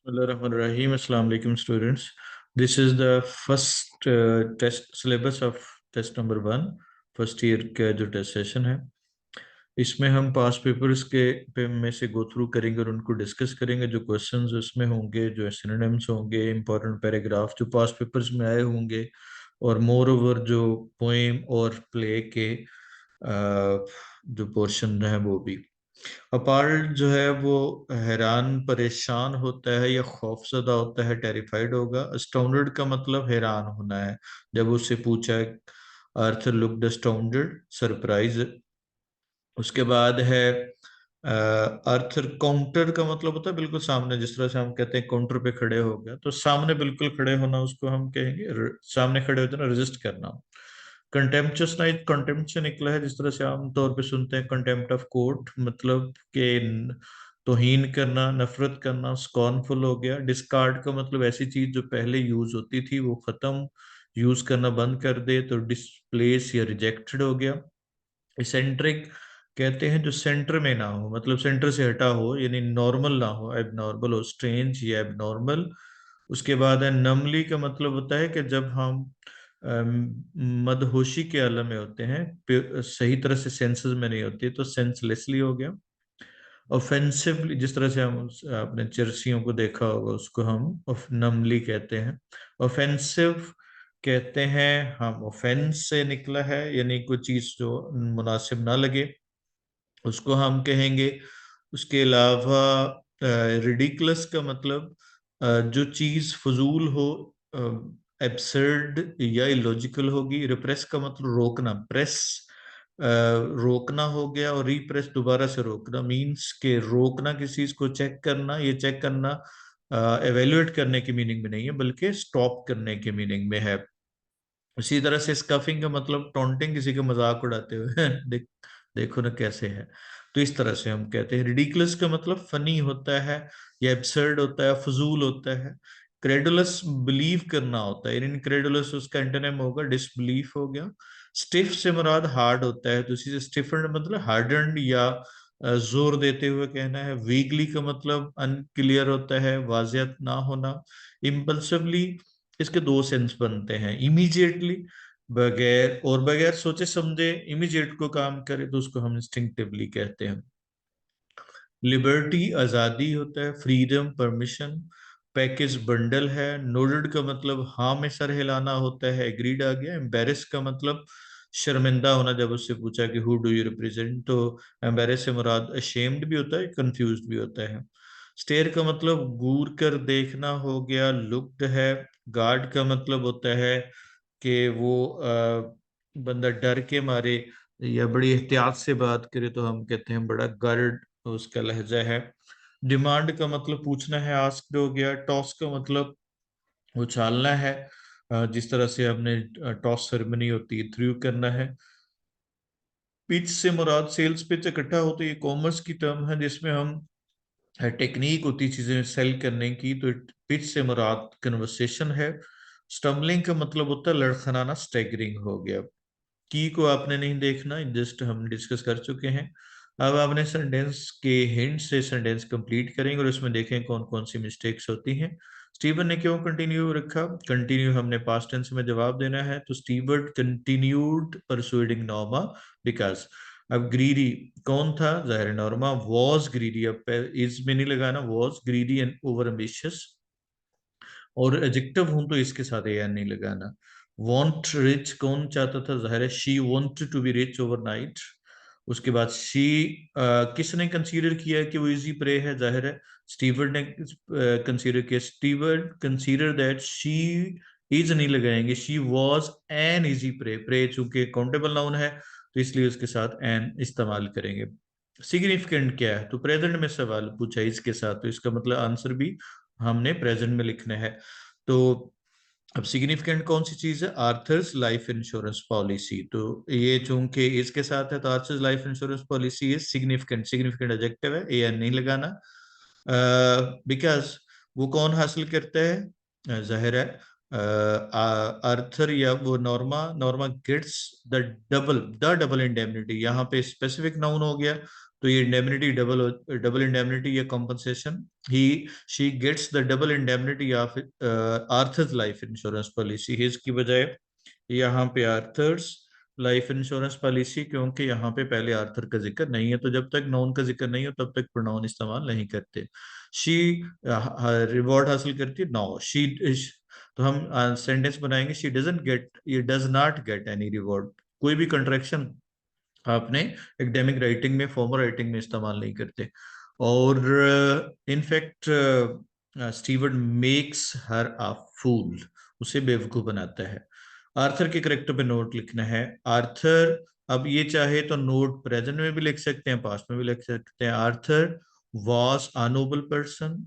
Bismillahirrahmanirrahim. Assalamu alaikum students. This is the first test syllabus of test number 1 first year का जो test session है। इसमें हम पास papers के पे में से गो थ्रू करेंगे और उनको डिस्कस करेंगे। जो क्वेश्चंस उसमें होंगे, जो सिनोनिम्स होंगे, इंपॉर्टेंट पैराग्राफ जो पास पेपर्स में आए होंगे, और मोर ओवर जो पोएम और प्ले के जो पोर्शन है वो भी। अपार्ट जो है वो हैरान परेशान होता है या खौफजदा होता है, टेरिफाइड होगा। अस्टाउंडेड का मतलब हैरान होना है। जब उससे पूछा है आर्थर लुक्ड अस्टाउंडेड, सरप्राइज। उसके बाद है आर्थर काउंटर का मतलब होता है बिल्कुल सामने, जिस तरह से हम कहते हैं काउंटर पे खड़े हो गया, तो सामने बिल्कुल खड़े होना उसको हम कहेंगे सामने खड़े होते ना, रेजिस्ट करना। कंटेम्पचुअस ना, कंटेम्प्ट से निकला है, जिस तरह से आमतौर पे सुनते हैं कंटेम्प्ट ऑफ कोर्ट, मतलब के तौहीन करना, नफरत करना। स्कॉर्नफुल हो गया। डिस्कार्ड का मतलब ऐसी चीज जो पहले यूज होती थी वो खत्म, यूज करना बंद कर दे, तो डिस्प्लेस या रिजेक्टेड हो गया। इसेंट्रिक कहते हैं जो सेंटर में ना हो, मतलब सेंटर से हटा हो, यानी नॉर्मल ना हो, एबनॉर्मल हो, स्ट्रेंज या एबनॉर्मल। उसके बाद है नमली का मतलब होता है कि जब हम मदहोशी के आलम में होते हैं, सही तरह से सेंसेस में नहीं होती, तो सेंसलेसली हो गया। ऑफेंसिवली, जिस तरह से हम अपने चर्सियों को देखा होगा, उसको हम नमली कहते हैं। ऑफेंसिव कहते हैं हम, ऑफेंस से निकला है, यानी कोई चीज जो मुनासिब ना लगे उसको हम कहेंगे। उसके अलावा रिडिकुलस का मतलब जो चीज फजूल हो, एब्सर्ड या इलॉजिकल होगी। रिप्रेस का मतलब रोकना, प्रेस रोकना हो गया, और रिप्रेस दोबारा से रोकना, मींस के रोकना किसी चीज को, चेक करना। ये चेक करना एवेल्युएट करने की मीनिंग में नहीं है, बल्कि स्टॉप करने की मीनिंग में है। उसी तरह से स्कफिंग का मतलब टॉन्टिंग, किसी का मजाक उड़ाते हुए देखो ना कैसे है। तो इस तरह से हम कहते हैं। रिडिकुलस का मतलब फनी होता है या एब्सर्ड होता है, फजूल होता है। क्रेडुलस बिलीव करना होता है, इनक्रेडुलस उसका एंटोनिम होगा डिसबिलीफ हो गया। स्टिफ से मुराद हार्ड होता है, तो इसी से स्टिफन्ड मतलब हार्डन्ड या जोर देते हुए कहना है। वीगली का मतलब अनक्लियर होता है, वाजियत ना होना। इम्पल्सिवली इसके दो सेंस बनते हैं, इमीडिएटली बगैर, और बगैर सोचे समझे इमीडिएट को काम करे तो उसको हम इंस्टिंक्टिवली कहते हैं। लिबर्टी आजादी होता है, फ्रीडम परमिशन। पैकेज बंडल है। नोडेड का मतलब हाँ में सर हिलाना होता है, एग्रीड आ गया। एम्बेरस का मतलब शर्मिंदा होना, जब उससे पूछा कि हु डू यू रिप्रेजेंट, तो एम्बेरस से मुराद अशेम्ड भी होता है, कंफ्यूज्ड भी होता है। स्टेयर का मतलब घूर कर देखना हो गया। लुक्ड है। गार्ड का मतलब होता है कि वो बंदा डर के मारे या बड़ी एहतियात से बात करे तो हम कहते हैं बड़ा गर्ड उसका लहजा है। डिमांड का मतलब पूछना है, आस्क्ड हो गया। टॉस का मतलब उछालना है, जिस तरह से हमने टॉस सेरेमनी होती है, थ्रू करना है। पिच से मुराद सेल्स पिच इकट्ठा होते, ये कॉमर्स की टर्म है जिसमें हम टेक्निक होती है चीजें सेल करने की, तो पिच से मुराद कन्वर्सेशन है। स्टम्बलिंग का मतलब होता है लड़खड़ाना, स्टैगरिंग हो गया। की को आपने नहीं देखना, जस्ट हम डिस्कस कर चुके हैं। अब आपने सेंटेंस के हिंट से सेंटेंस कंप्लीट करेंगे और उसमें देखें कौन कौन सी मिस्टेक्स होती हैं। स्टीवन ने क्यों कंटिन्यू रखा? कंटिन्यू हमने पास्ट टेंस में जवाब देना है, तो स्टीवर्ट कंटिन्यूड परसुइडिंग नॉर्मा बिकॉज। अब ग्रीडी कौन था? जाहिर नॉर्मा। वॉज ग्रीडी, अब इज में नहीं लगाना, was greedy and over ambitious. और एडजेक्टिव हूं तो इसके साथ ए एन नहीं लगाना। वांट रिच कौन चाहता था? जाहिर है she wanted to be rich overnight. उसके बाद शी किसने कंसीडर किया कि वो इजी प्रे है? जाहिर है स्टीवर्ड ने कंसीडर किया। Stewart consider that she is नहीं लगाएंगे, she was an easy prey. Prey चूंकि काउंटेबल नाउन है तो इसलिए उसके साथ एन इस्तेमाल करेंगे। सिग्निफिकेंट क्या है? तो प्रेजेंट में सवाल पूछा इसके साथ, तो इसका मतलब आंसर भी हमने प्रेजेंट में लिखना है। तो अब सिग्निफिकेंट कौन सी चीज है? आर्थर्स लाइफ इंश्योरेंस पॉलिसी, तो ये चूंकि इसके साथ है तो Arthur's life insurance policy is significant. Significant adjective है, ए एन नहीं लगाना। बिकॉज वो कौन हासिल करता है? जाहिर है आर्थर या वो Norma. Norma gets the double indemnity, यहाँ पे स्पेसिफिक नाउन हो गया तो ये इंडेमनिटी डबल इंडेमनिटी या compensation, he she gets the double indemnity of Arthur's life insurance policy, his की बजाय यहाँ पे आर्थर्स लाइफ इंश्योरेंस पॉलिसी, क्योंकि यहाँ पे पहले आर्थर का जिक्र नहीं है, तो जब तक नाउन का जिक्र नहीं हो तब तक प्रोनाउन इस्तेमाल नहीं करते। शी रिवॉर्ड हासिल करती है, नो शी, तो हम सेंटेंस बनाएंगे शी डजंट गेट, ये does not get any reward. कोई भी कंट्रैक्शन आपने एकेडमिक राइटिंग में, फॉर्मल राइटिंग में इस्तेमाल नहीं करते। और इनफैक्ट स्टीवर्ट मेक्स हर अ फूल, उसे बेवकूफ बनाता है। आर्थर के करेक्टर पे नोट लिखना है, आर्थर, अब ये चाहे तो नोट प्रेजेंट में भी लिख सकते हैं, पास्ट में भी लिख सकते हैं। Arthur was a Nobel person,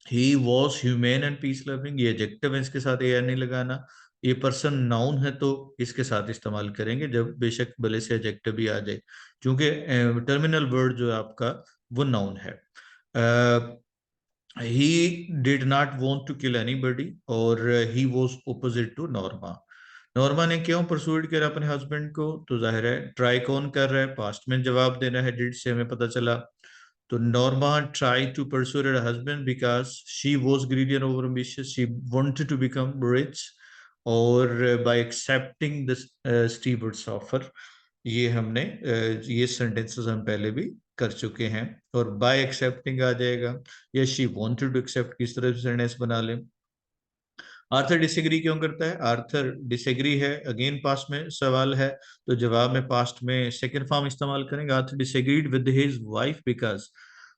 he was humane and peace loving, ये एडजेक्टिव है, इसके साथ ए नहीं लगाना। ये पर्सन नाउन है तो इसके साथ इस्तेमाल करेंगे, जब बेशक भले से एडजेक्टिव भी आ जाए, क्योंकि टर्मिनल वर्ड जो है आपका वो नाउन है। He did not want to kill anybody, और he was opposite to Norma. Norma ने क्यों परसुएड किया अपने हस्बैंड को, तो जाहिर है ट्राई कौन कर रहा है, पास्ट में जवाब देना है, डिड से हमें पता चला। तो Norma tried to pursue her husband because she was greedy and overambitious. She wanted to become rich, और by accepting the Stewart's offer, ये हमने ये सेंटेंसेस हम पहले भी कर चुके हैं, और by accepting आ जाएगा, या she wanted to accept, किस तरह से सेंटेंस बना लें। आर्थर डिसएग्री क्यों करता है, आर्थर डिसएग्री है, अगेन पास्ट में सवाल है, तो जवाब में पास्ट में सेकंड फॉर्म इस्तेमाल करेंगे, Arthur disagreed with his wife because.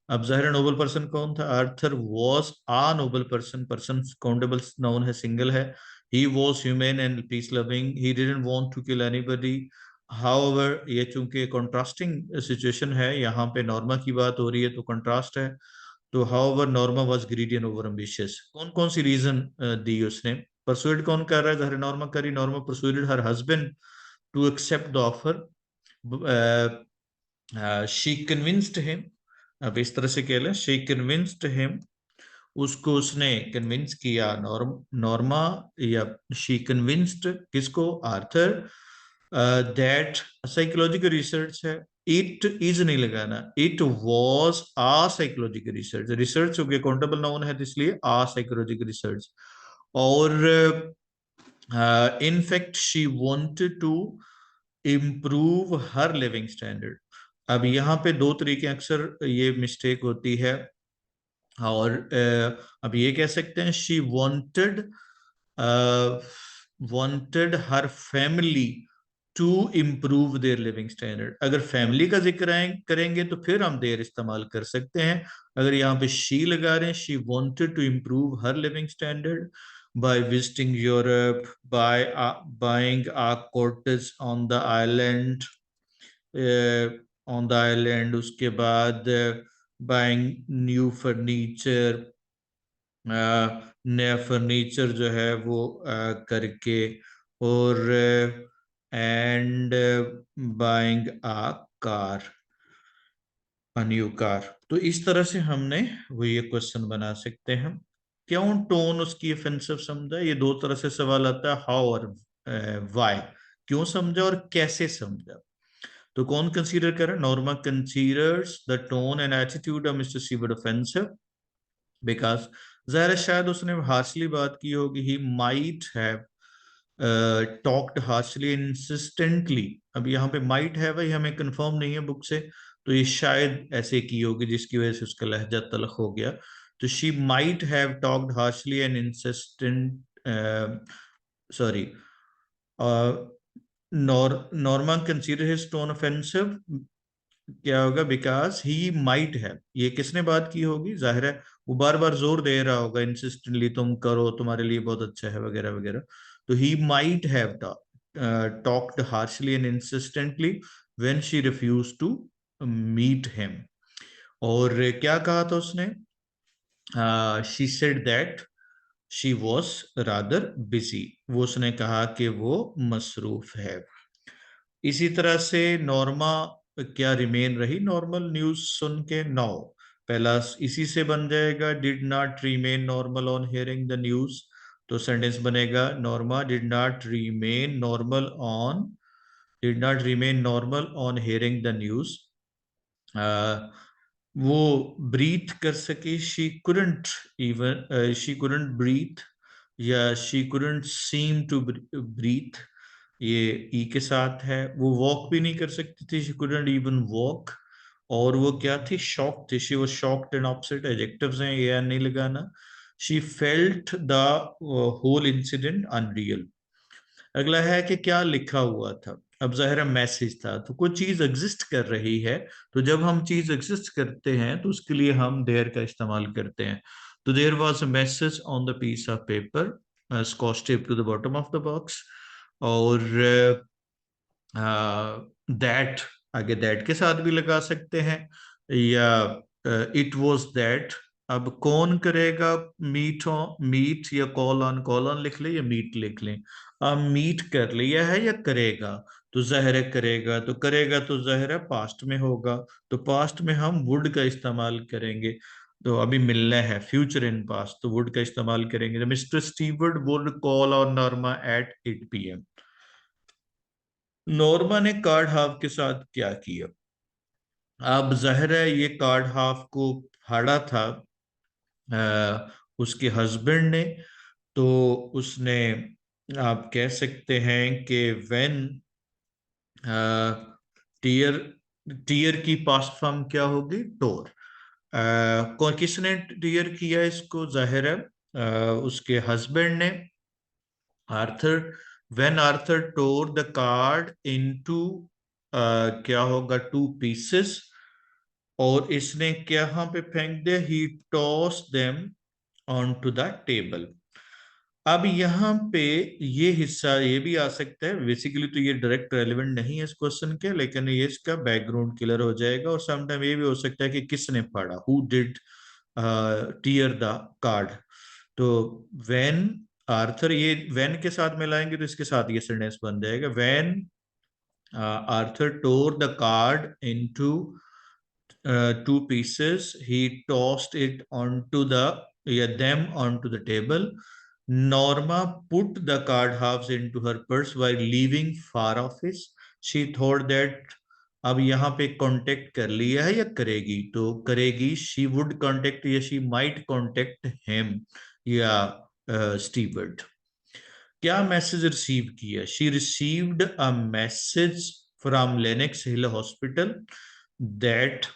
अब जाहिर नोबल पर्सन कौन था, Arthur was a noble person, person countable noun है, सिंगल है। He was human and peace loving, he didn't want to kill anybody. However, ये चूंकि कॉन्ट्रास्टिंग सिचुएशन है, यहाँ पे नॉर्मा की बात हो रही है तो कॉन्ट्रास्ट है। तो however Norma was greedy and over ambitious, कौन कौन सी रीजन दी उसने। परसुएड कौन कर रहा है, जहर नॉर्मा करी, Norma persuaded her husband to accept the offer, she convinced him. अब इस तरह से कह लें, शी कन्विंस्ड हिम, उसको उसने कन्विंस किया, नॉर्मा, या शी कन्विंस्ड किसको, आर्थर, दैट साइकोलॉजिकल रिसर्च है, इट इज नहीं लगाना, it was a psychological research, research हो गया काउंटेबल नाउन है तो इसलिए आ साइकोलॉजिकल रिसर्च, और in fact she wanted to improve her living standard. अब यहाँ पे दो तरीके अक्सर ये मिस्टेक होती है, और अब ये कह सकते हैं she wanted her family to improve their living standard. अगर फैमिली का जिक्र करेंगे तो फिर हम देयर इस्तेमाल कर सकते हैं। अगर यहाँ पे शी लगा रहे हैं, she wanted to improve her living standard by visiting Europe, by buying a cottage on the island, उसके बाद बाइंग न्यू फर्नीचर, नया फर्नीचर जो है वो करके, और and buying a car, a new car. तो इस तरह से हमने वो ये क्वेश्चन बना सकते हैं। क्यों टोन उसकी ऑफेंसिव समझा, ये दो तरह से सवाल आता है, हाउ और व्हाई, क्यों समझा और कैसे समझा। तो कौन कंसीडर कर, Norma considers the tone and attitude of mister seaward offensive because, जाहिर है शायद उसने हार्शली बात की होगी, ही माइट हैव टॉक्ड हार्शली इंसिस्टेंटली। अब यहाँ पे माइट है भाई, हमें कंफर्म नहीं है बुक से, तो ये शायद ऐसे की होगी जिसकी वजह से उसका लहजा तलख हो गया। तो she might have talked harshly and insistent, sorry, Norma consider his tone offensive, क्या होगा, बिकॉज ही माइट है, ये किसने बात की होगी, जाहिर है वो बार बार जोर दे रहा होगा इंसिस्टेंटली, तुम करो तुम्हारे लिए बहुत अच्छा है वगैरह वगैरह। तो he might have talked harshly and insistently when she refuse to meet him. और क्या कहा था उसने, she said that she was rather busy, वो उसने कहा कि वो मसरूफ है। इसी तरह से नॉर्मा क्या रिमेन रही नॉर्मल न्यूज सुन के, नो, पहला इसी से बन जाएगा, did not remain normal on hearing the news. तो सेंटेंस बनेगा, Norma did not remain normal on hearing the news, वो ब्रीथ कर सके, शी कुडंट ब्रीथ, या she couldn't seem to breathe, ये ई के साथ है। वो वॉक भी नहीं कर सकती थी, शी कुडंट इवन वॉक। और वो क्या थी, शॉक थी, she was shocked and upset, adjectives हैं, ये नहीं लगाना। She felt the whole incident unreal. अगला है कि क्या लिखा हुआ था। अब ज़ाहिर मैसेज था, तो कोई चीज एग्जिस्ट कर रही है, तो जब हम चीज एग्जिस्ट करते हैं तो उसके लिए हम देयर का इस्तेमाल करते हैं। तो there was a message on the piece of paper, scotch tape to the bottom of the box. और दैट, आगे दैट के साथ भी लगा सकते हैं, या इट वाज दैट। अब कौन करेगा, मीट मीट या कॉल ऑन लिख ले या मीट लिख लें। अब मीट कर लिया है या करेगा, तो ज़ाहिर है करेगा, तो करेगा तो ज़ाहिर है पास्ट में होगा, तो पास्ट में हम वुड का इस्तेमाल करेंगे। तो अभी मिलना है फ्यूचर इन पास्ट, तो वुड का इस्तेमाल करेंगे। Mister Stewart would call on Norma at 8 PM। Norma ने कार्ड हाफ के साथ क्या किया। अब जाहिर है ये कार्ड हाफ को फाड़ा था उसके हस्बैंड ने। तो उसने, आप कह सकते हैं कि व्हेन टीयर, टीयर की पास्ट फॉर्म क्या होगी, टोर। कौन, किसने टीयर किया इसको, जाहिर है उसके हस्बैंड ने, Arthur. When Arthur tour the card into, क्या होगा, 2 पीसेस, और इसने क्या यहाँ पे फेंक दिया, he toss them on to the table. अब यहाँ पे ये हिस्सा ये भी आ सकता है, बेसिकली तो ये डायरेक्ट रेलिवेंट नहीं है इस क्वेश्चन के, लेकिन ये इसका बैकग्राउंड क्लियर हो जाएगा। और समटाइम ये भी हो सकता है कि किसने पढ़ा, who did tier the card. तो व्हेन आर्थर, ये व्हेन के साथ मिलाएंगे तो इसके साथ ये सेंटेंस बन जाएगा, when Arthur tour the card into 2 pieces, he tossed it onto the, yeah, them onto the table. Norma put the card halves into her purse while leaving far office. She thought that, अब यहाँ पे contact कर लिया है या करेगी, तो करेगी। शी वुड कांटेक्ट या शी माइट कांटेक्ट हिम या स्टीवर्ट। क्या मैसेज रिसीव किया, she received a message from larynx hill hospital that,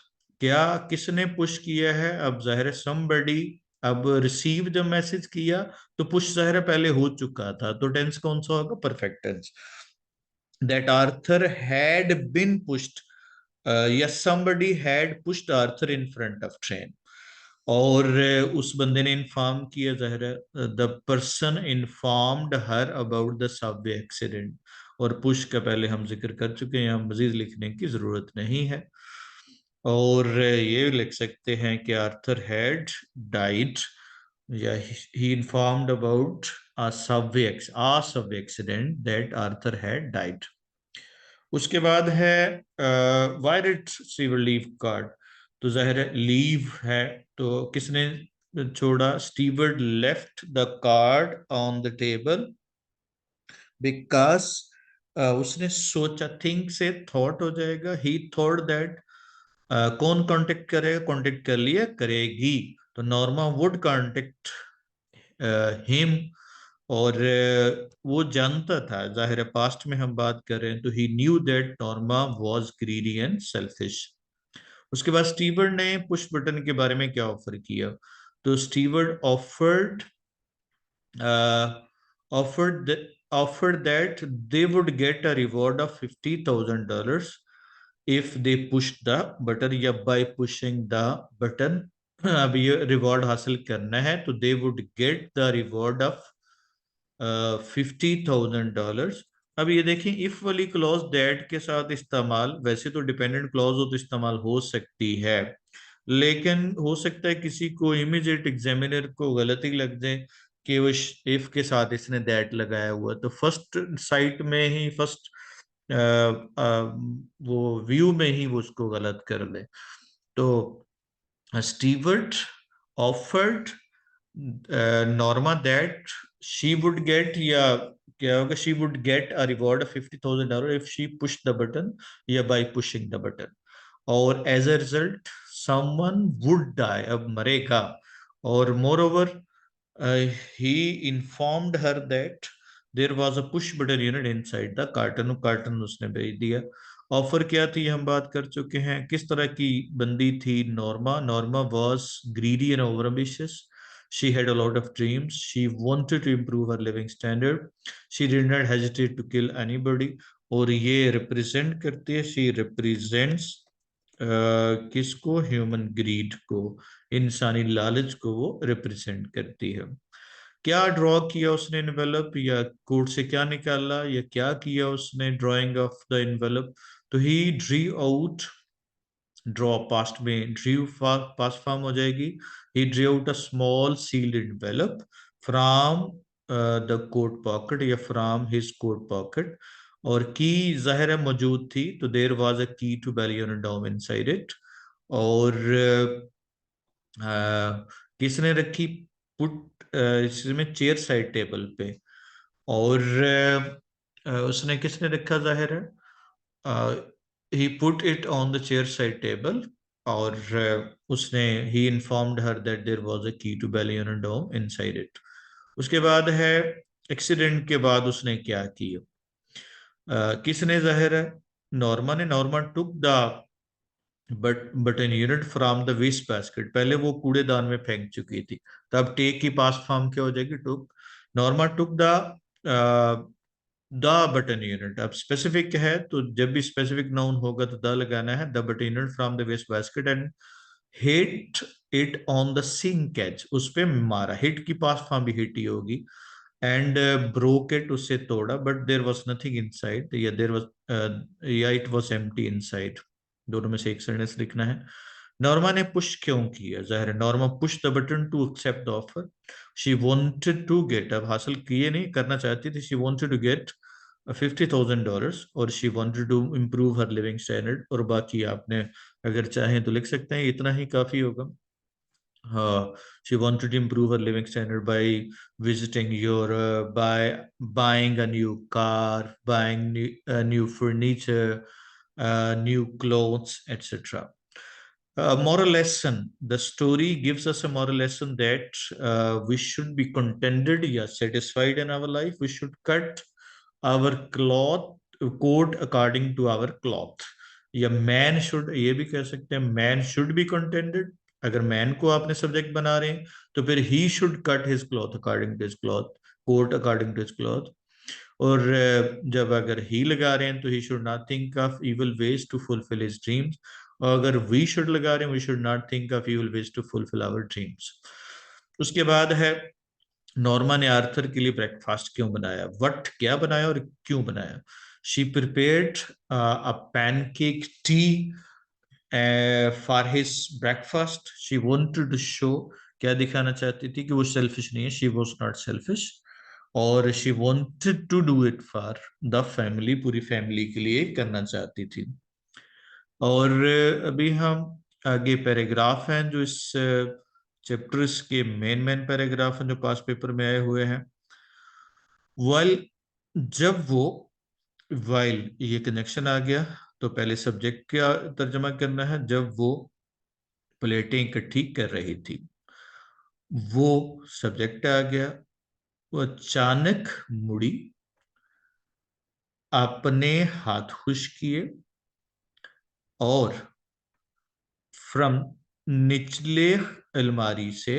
क्या किसने पुश किया है, अब जाहिर है समबडी। अब रिसीव जब मैसेज किया तो पुश जाहिर है पहले हो चुका था, तो टेंस कौन सा होगा, perfect tense. That Arthur had been pushed, या somebody had pushed Arthur in front of train. और उस बंदे ने इन्फॉर्म किया, जाहिर है the person informed her about the subway accident. और पुश का पहले हम जिक्र कर चुके हैं, यहाँ मजीद लिखने की जरूरत नहीं है। और ये लिख सकते हैं कि आर्थर हैड डाइड, या he informed about a subway accident that Arthur had died. उसके बाद है why did Stewart leave card, तो जाहिर है लीव है, तो किसने छोड़ा, Stewart left the card on the table because, उसने सोचा, थिंक से थॉट हो जाएगा, ही थॉट दैट, कौन कांटेक्ट करेगा, कांटेक्ट कर लिया, करेगी, तो नॉर्मा वुड कांटेक्ट हिम। और वो जानता था, जाहिर है पास्ट में हम बात कर रहे हैं, तो he knew that Norma was greedy and selfish. उसके बाद स्टीवर्ट ने पुश बटन के बारे में क्या ऑफर किया, तो Stewart offered offered th- offered that they would get a reward of $50,000 if they pushed the button, या by pushing the button। अब ये रिवॉर्ड हासिल करना है तो they would get the reward of $50,000। अब ये देखें, इफ वाली क्लॉज दैट के साथ इस्तेमाल, वैसे तो डिपेंडेंट क्लॉज हो तो इस्तेमाल हो सकती है, लेकिन हो सकता है किसी को इमीडिएट एग्जामिनर को गलती लग जाए कि वो इफ के साथ इसने दैट लगाया हुआ, तो फर्स्ट साइट में ही, फर्स्ट वो व्यू में ही वो उसको गलत कर ले। तो Stewart offered Norma that she would get, या क्या होगा, she would get a reward of $50,000 if she push the button, या बाय पुशिंग द बटन। और as a result someone would die, अब मरेगा। और moreover he informed her that there was a push button unit inside the carton, carton उसने भेज दिया। Offer क्या थी हम बात कर चुके हैं। किस तरह की बंदी थी Norma? Norma was greedy and over ambitious, she had a lot of dreams, she wanted to improve her living standard, she did not hesitate to kill anybody। और ये रिप्रेजेंट करती है, शी रिप्रेजेंट्स किसको? ह्यूमन ग्रीड को, इंसानी लालच को वो रिप्रेजेंट करती है। क्या ड्रॉ किया उसने इन्वेलप, या कोड से क्या निकाला, या क्या किया उसने ड्राइंग ऑफ द इन्वेलप? तो he drew out, draw past में ड्रीव पास्ट फॉर्म हो जाएगी। He drew out a small sealed envelope from the coat pocket या फ्रॉम हिज कोट पॉकेट। और की जाहिर है मौजूद थी, तो there was a key to बेलियन inside it. और किसने रखी? पुट, इसमें चेयर साइड टेबल पे। और उसने किसने रखा जाहिर है? He put it on the chair side table. और उसने he informed her that there was a key to bullion dome inside it. उसके बाद है एक्सीडेंट के बाद उसने क्या किया? किसने जाहिर है? नॉर्मा ने। Norma took the button unit from the waste basket, पहले वो कूड़ेदान में फेंक चुकी थी, तब टेक की पास्ट फॉर्म क्या हो जाएगी? Took. Norma took the button unit. अब स्पेसिफिक है तो जब भी स्पेसिफिक नाउन होगा तो द लगाना है। The button unit from the waste basket and hit it on the sink edge, उस पे मारा। हिट की पास्ट फॉर्म भी हिट ही होगी। एंड ब्रोक इट, उससे तोड़ा। But there was nothing inside, या देर वॉज या it was empty inside, दोनों में से एक सेंटेंस लिखना है। नॉर्मा ने पुश क्यों किया? जाहिर है Norma push the button to accept the offer. She wanted to get, अब हासिल किए नहीं, करना चाहती थी। शी वांटेड टू गेट $50,000 और she wanted to improve her living standard. और बाकी आपने अगर चाहें तो लिख सकते हैं, इतना ही काफी होगा। she wanted to improve her living standard by visiting Europe, by buying a new car, buying new furniture, new clothes, etc. Moral lesson. The story gives us a moral lesson that we should be contented, yeah, satisfied in our life. We should cut our cloth coat according to our cloth. या man should, ये भी कह सकते हैं man should be contented. अगर man को आपने subject बना रहे हैं तो फिर he should cut his cloth according to his cloth, coat according to his cloth. और जब अगर ही लगा रहे हैं तो he should not think of evil ways to fulfil his dreams. और अगर वी शुड लगा रहे हैं, we should not think of evil ways to fulfil our dreams. उसके बाद है नॉर्मा ने आर्थर के लिए ब्रेकफास्ट क्यों बनाया? वट क्या बनाया और क्यों बनाया? She prepared a pancake tea for his breakfast. She wanted to show, क्या दिखाना चाहती थी? कि वो सेल्फिश नहीं है, शी वाज नॉट सेल्फिश। और she wanted to do it for the family, पूरी फैमिली के लिए करना चाहती थी। और अभी हम आगे पैराग्राफ हैं जो इस चैप्टर्स के मेन पैराग्राफ हैं जो पास पेपर में आए हुए हैं। वाइल, जब वो, वाइल ये कनेक्शन आ गया तो पहले सब्जेक्ट का तर्जमा करना है। जब वो प्लेटें इकट्ठी कर रही थी, वो सब्जेक्ट आ गया। वो अचानक मुड़ी, अपने हाथ खुश किए और फ्रॉम निचले अलमारी से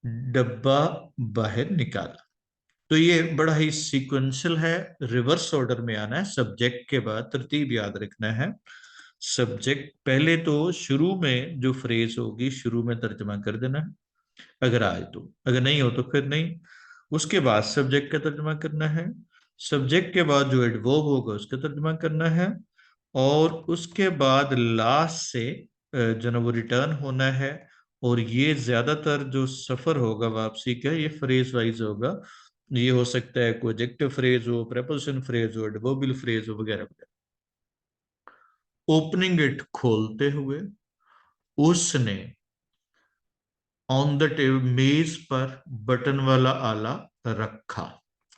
डब्बा बाहर निकाला। तो ये बड़ा ही सीक्वेंशियल है, रिवर्स ऑर्डर में आना है। सब्जेक्ट के बाद तरतीब याद रखना है। सब्जेक्ट पहले तो शुरू में जो फ्रेज होगी शुरू में तर्जमा कर देना है, अगर आए तो। अगर नहीं हो तो फिर नहीं। उसके बाद सब्जेक्ट का तर्जमा करना है। सब्जेक्ट के बाद जो एडवर्ब होगा उसका तर्जमा करना है। और उसके बाद लास्ट से जो ना वो रिटर्न होना है। और ये ज्यादातर जो सफर होगा वापसी का, ये फ्रेज वाइज होगा। ये हो सकता है कोई एडजेक्टिव फ्रेज हो, प्रेपोजिशन फ्रेज हो, एडवर्बियल फ्रेज हो, वगैरह वगैरह। ओपनिंग इट, खोलते हुए, उसने ऑन द टेबल, मेज पर बटन वाला आला रखा।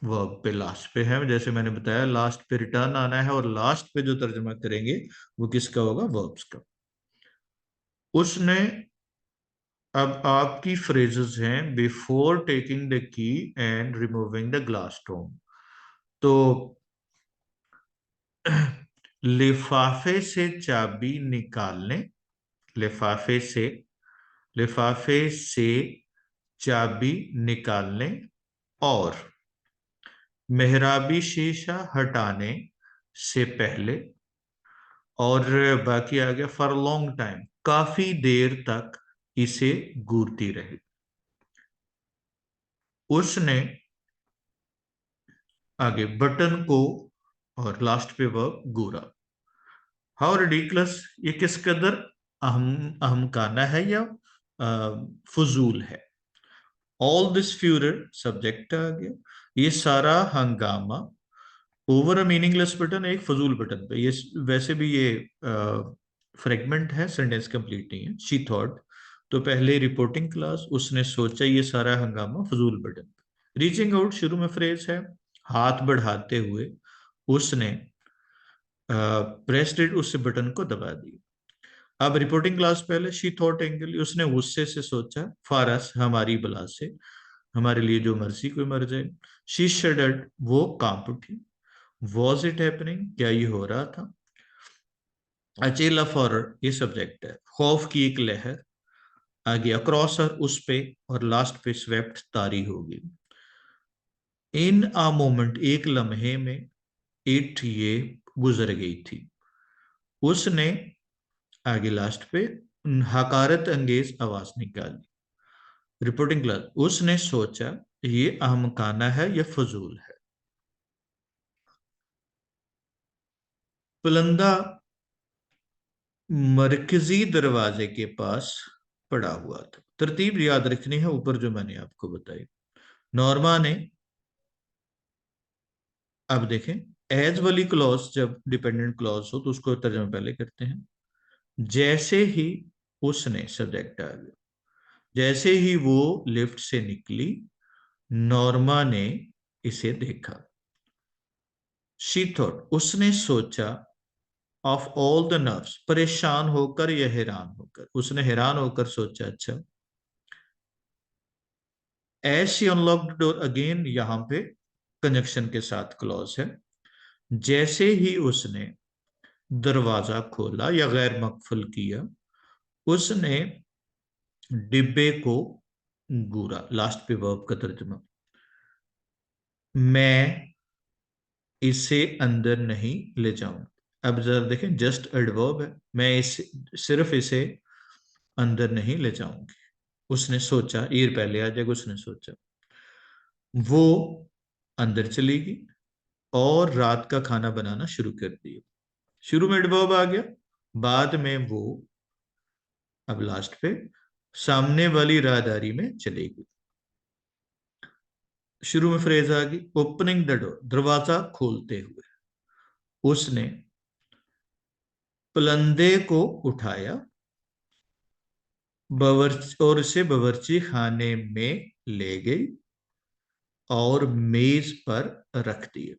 वर्ब पे लास्ट पे है, जैसे मैंने बताया लास्ट पे रिटर्न आना है, और लास्ट पे जो तर्जमा करेंगे वो किसका होगा, वर्ब्स का। उसने, अब आपकी फ्रेजेस हैं, before taking the key and removing the glass stone. तो लिफाफे से चाबी निकालने, लिफाफे से, लिफाफे से चाबी निकालने, और मेहराबी शीशा हटाने से पहले, और बाकी आ गया फॉर लॉन्ग टाइम, काफी देर तक इसे घूरती रही। उसने, आगे बटन को, और लास्ट पे वर्ब घूरा। हाउ रिडिकुलस, ये किस कदर अहमकाना है या फजूल है। ऑल दिस फ्यूरर, सब्जेक्ट आ गया, ये सारा हंगामा। ओवर अ मीनिंगलेस बटन, एक फजूल बटन पे, ये वैसे भी ये फ्रेगमेंट है, सेंटेंस कंप्लीट नहीं है। शी थॉट, तो पहले रिपोर्टिंग क्लास, उसने सोचा ये सारा हंगामा फजूल बटन पे। रीचिंग आउट शुरू में फ्रेज है, हाथ बढ़ाते हुए उसने प्रेस्ड इट, उस बटन को दबा दिया। अब रिपोर्टिंग क्लास पहले, शी थॉट एंग्री, उसने गुस्से से सोचा, फारस, हमारी बला से, हमारे लिए जो मर्जी कोई मर जाए। शी शडर्ड, वो कांप उठी। वॉज इट हैपनिंग, क्या ये हो रहा था। अचेला फॉर, ये सब्जेक्ट है, खौफ की एक लहर। आगे अक्रॉस, उस पे, और लास्ट पे स्वेप्ट, तारी होगी। इन अ मोमेंट, एक लम्हे में, इट, ये गुजर गई थी। उसने, आगे लास्ट पे, हकारत अंगेज आवाज निकाली। रिपोर्टिंग क्लास, उसने सोचा ये अहमकाना है या फजूल है। पुलंदा मरकजी दरवाजे के पास पड़ा हुआ था। तरतीब याद रखनी है ऊपर जो मैंने आपको बताई। नॉर्मा ने, अब देखें, एज वाली क्लॉज जब डिपेंडेंट क्लॉज हो तो उसको तर्जमा पहले करते हैं। जैसे ही उसने, सब्जेक्ट आ गया, जैसे ही वो लिफ्ट से निकली, नॉर्मा ने इसे देखा। शी थॉट, उसने सोचा, ऑफ ऑल द नर्व्स, परेशान होकर या हैरान होकर, उसने हैरान होकर सोचा। अच्छा, as she unlocked door, again यहां पे कंजक्शन के साथ क्लॉज है। जैसे ही उसने दरवाजा खोला या गैर मकफुल किया, उसने डिब्बे को घूरा। लास्ट पे वर्ब का तर्जुमा, मैं इसे अंदर नहीं ले जाऊं। अब जरा देखें, जस्ट एडवर्ब है, मैं इसे, सिर्फ इसे अंदर नहीं ले जाऊंगी। उसने सोचा, ईर पहले आ जाएगा, उसने सोचा। वो अंदर चली गई और रात का खाना बनाना शुरू कर दिया। शुरू में एडवर्ब आ गया, बाद में वो, अब लास्ट पे, सामने वाली राहदारी में चली गई। शुरू में फ्रेज आ गई, ओपनिंग द डोर, दरवाजा खोलते हुए। उसने पलंदे को उठाया, बावर्ची, और उसे बावर्ची खाने में ले गई और मेज पर रख दिए।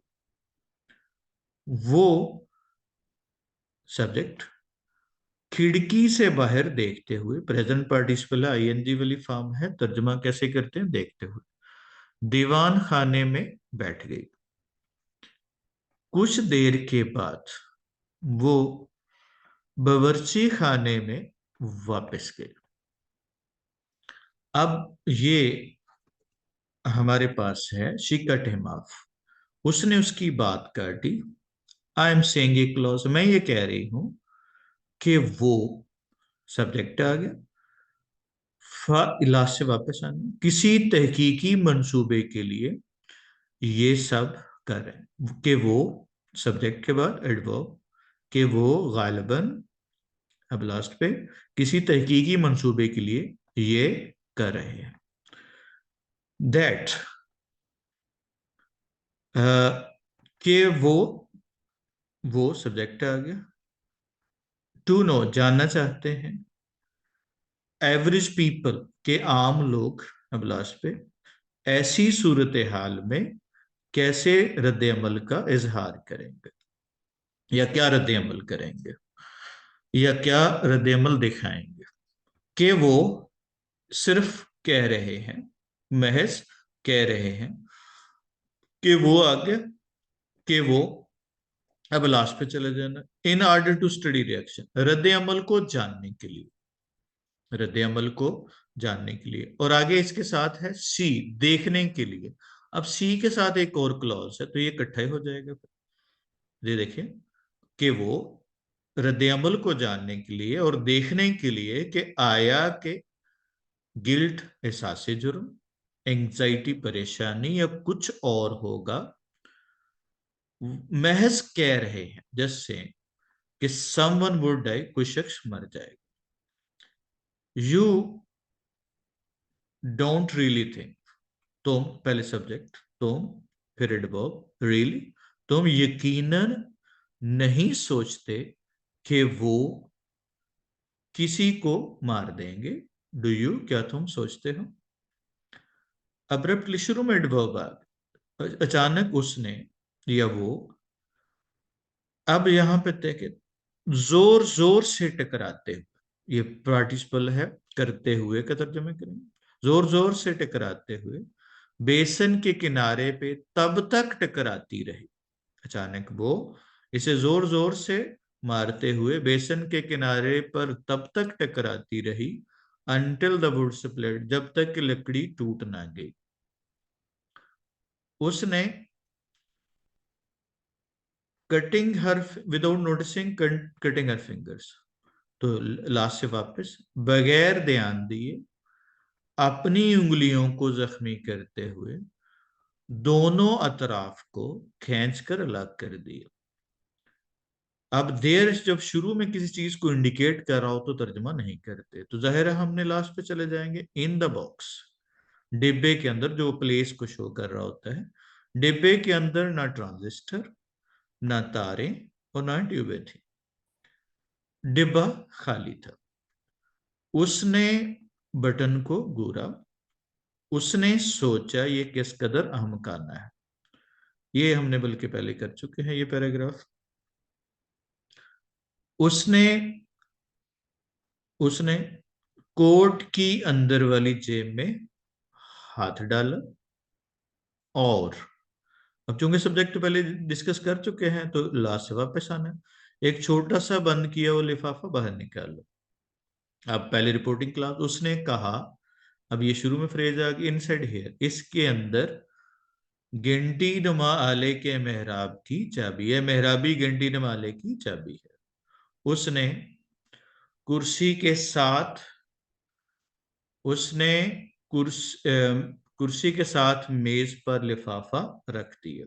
वो, सब्जेक्ट, खिड़की से बाहर देखते हुए, प्रेजेंट पार्टिसिपल आईएनजी वाली फॉर्म है, तर्जमा कैसे करते हैं, देखते हुए दीवान खाने में बैठ गई। कुछ देर के बाद वो बावर्ची खाने में वापस गए। अब ये हमारे पास है, शी कट हिम ऑफ, उसने उसकी बात काटी। I am saying A clause, मैं ये कह रही हूं कि वो, सब्जेक्ट आ गया, फा इलाज से वापस आना, किसी तहकीकी मंसूबे के लिए ये सब कर रहे हैं, कि वो, सब्जेक्ट के बाद एडवर्ब, कि वो गालिबन, अब लास्ट पे, किसी तहकीकी मंसूबे के लिए ये कर रहे हैं। दैट, कि वो सब्जेक्ट आ गया। टू नो, जानना चाहते हैं। एवरेज पीपल, के आम लोग, अब लास्ट पे, ऐसी सूरत हाल में कैसे रद्द अमल का इजहार करेंगे, या क्या रद्द अमल करेंगे, या क्या रद्द अमल दिखाएंगे। कि वो सिर्फ कह रहे हैं, महज कह रहे हैं कि वो आगे, कि वो, अब लास्ट पे चले जाना, in order to study reaction, रद्द अमल को जानने के लिए, रद्द अमल को जानने के लिए। और आगे इसके साथ है सी, देखने के लिए। अब सी के साथ एक और क्लॉज है, तो ये इकट्ठा ही हो जाएगा फिर। ये देखिए कि वो रद्द अमल को जानने के लिए और देखने के लिए कि आया के गिल्ट, एहसास जुर्म, एंग्जाइटी परेशानी, या कुछ और होगा, महज कह रहे हैं जैसे कि समवन वुड डाई, कोई शख्स मर जाएगा। यू डोंट रियली थिंक, तुम, पहले सब्जेक्ट तुम, फिर एडवर्ब रियली, तुम यकीनन नहीं सोचते कि वो किसी को मार देंगे। डू यू, क्या तुम सोचते हो। अब्रप्टली शुरू में एडवर्ब आ गया, अचानक उसने या वो। अब यहां पे देखे, जोर जोर से टकराते हुए, ये पार्टिसिपल है, करते हुए का तर्जुमा करेंगे। जोर जोर से टकराते हुए बेसन के किनारे पे तब तक टकराती रही। अचानक वो इसे जोर जोर से मारते हुए बेसन के किनारे पर तब तक टकराती रही, अनटिल द वुड स्प्लिट, जब तक कि लकड़ी टूट ना गई। उसने कटिंग हर विदाउट नोटिसिंग, कटिंग हर फिंगर्स, तो लास्ट से वापस, बगैर ध्यान दिए अपनी उंगलियों को जख्मी करते हुए दोनों अतराफ को खींचकर अलग कर दिया। अब देर जब शुरू में किसी चीज को इंडिकेट कर रहा हो तो तर्जमा नहीं करते, तो जाहिर है हमने लास्ट पे चले जाएंगे, इन द बॉक्स, डिब्बे के अंदर, जो प्लेस को शो कर रहा होता है। डिब्बे के अंदर ना ट्रांजिस्टर, ना तारे, और ना ट्यूबें थी। डिब्बा खाली था। उसने बटन को घूरा, उसने सोचा ये किस कदर अहमकाना है। ये हमने बल्कि पहले कर चुके हैं ये पैराग्राफ। उसने उसने कोट की अंदर वाली जेब में हाथ डाला, और अब चूंकि सब्जेक्ट तो पहले डिस्कस कर चुके हैं तो लास्ट से वापस आना है। एक छोटा सा बंद किया वो लिफाफा बाहर निकाला। अब पहले रिपोर्टिंग क्लास, उसने कहा, अब ये शुरू में फ्रेज आ गई, इनसाइड हियर, इसके अंदर घंटी नुमा आले के मेहराब की चाबी है, मेहराबी घंटी नुमा आले की चाबी है। उसने कुर्सी के साथ उसने कुर्सी के साथ मेज पर लिफाफा रख दिया।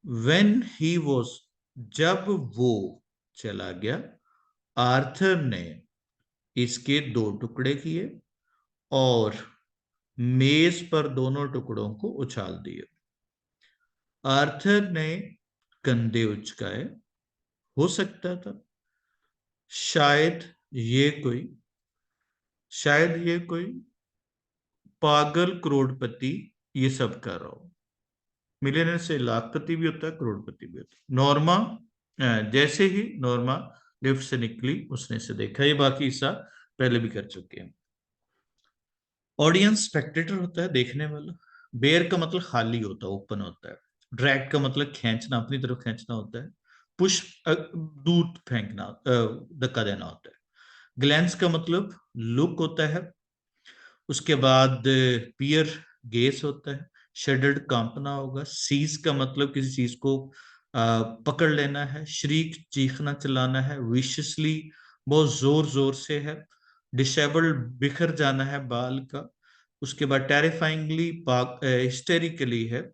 When he was, जब वो चला गया, आर्थर ने इसके दो टुकड़े किए और मेज पर दोनों टुकड़ों को उछाल दिए। आर्थर ने कंधे उचकाए। हो सकता था शायद ये कोई शायद ये कोई पागल करोड़पति ये सब कर रहा हो। मिलियनर से लाखपति भी होता है, करोड़पति भी होता है। नॉर्मा, जैसे ही नॉर्मा लिफ्ट से निकली उसने इसे देखा। ये बाकी हिस्सा पहले भी कर चुके हैं। ऑडियंस स्पेक्टेटर होता है, देखने वाला। बेयर का मतलब खाली होता है, ओपन होता है। ड्रैग का मतलब खींचना, अपनी तरफ खींचना होता है। पुश, दूर फेंकना, धक्का देना होता है। ग्लैंस का मतलब लुक होता है। उसके बाद पियर, गेस होता है। शेडर्ड, कांपना होगा। सीज का मतलब किसी चीज को पकड़ लेना है। श्रीक, चीखना चिल्लाना है। विशियसली, बहुत जोर जोर से है। डिसेबल्ड, बिखर जाना है बाल का। उसके बाद टेरिफाइंगली, हिस्टेरिकली है।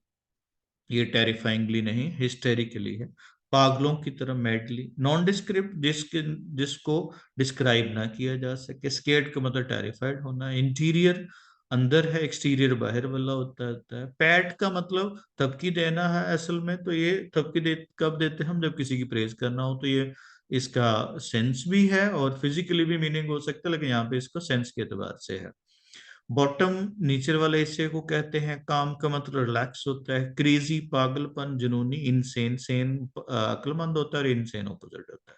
ये टेरिफाइंगली नहीं, हिस्टेरिकली है। पागलों की तरह, मैडली। नॉन डिस्क्रिप्ट, जिसको डिस्क्राइब ना किया जा सके। स्केर्ड का मतलब टेरिफाइड होना। इंटीरियर, अंदर है। एक्सटीरियर, बाहर वाला होता है। पैट का मतलब थपकी देना है असल में, तो ये थपकी कब देते हैं हम, जब किसी की प्रेज करना हो, तो ये इसका सेंस भी है और फिजिकली भी मीनिंग हो सकता है, लेकिन यहाँ पे इसको सेंस के एतबार से है। बॉटम नीचे वाले हिस्से को कहते हैं। काम का मतलब रिलैक्स होता है। क्रेजी पागलपन, जुनूनी। इनसेन, सेन अक्लमंद होता है और इनसेन ऑपोजिट होता है।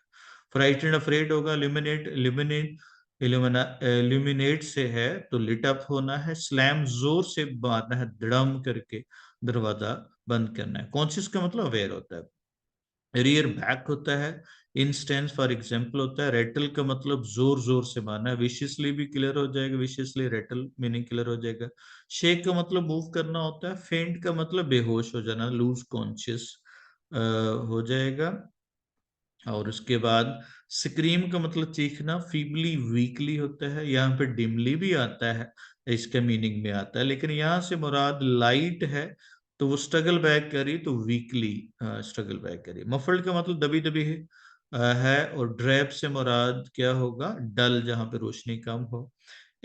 फ्राइटेंड अफ्रेड होगा। इल्यूमिनेट, इल्यूमिनेट से है तो लिट अप होना है। स्लैम जोर से मारना है, धड़म करके दरवाजा बंद करना है। कॉन्शियस का मतलब अवेयर होता है। रियर बैक होता है। इंस्टेंस फॉर एग्जाम्पल होता है। रेटल का मतलब जोर जोर से मारना है। विशियसली भी क्लियर हो जाएगा, विशियसली रेटल मीनिंग क्लियर हो जाएगा। शेक का मतलब मूव करना होता है। फेंट का मतलब बेहोश हो जाना, लूज कॉन्शियस हो जाएगा। और उसके बाद स्क्रीम का मतलब चीखना। फीबली, वीकली होता है। यहाँ पे डिमली भी आता है, इसके मीनिंग में आता है, लेकिन यहाँ से मुराद लाइट है, तो वो स्ट्रगल बैक करी तो वीकली स्ट्रगल बैक करी। मफल्ड का मतलब दबी दबी है। और ड्रैप से मुराद क्या होगा? डल, जहां पे रोशनी कम हो।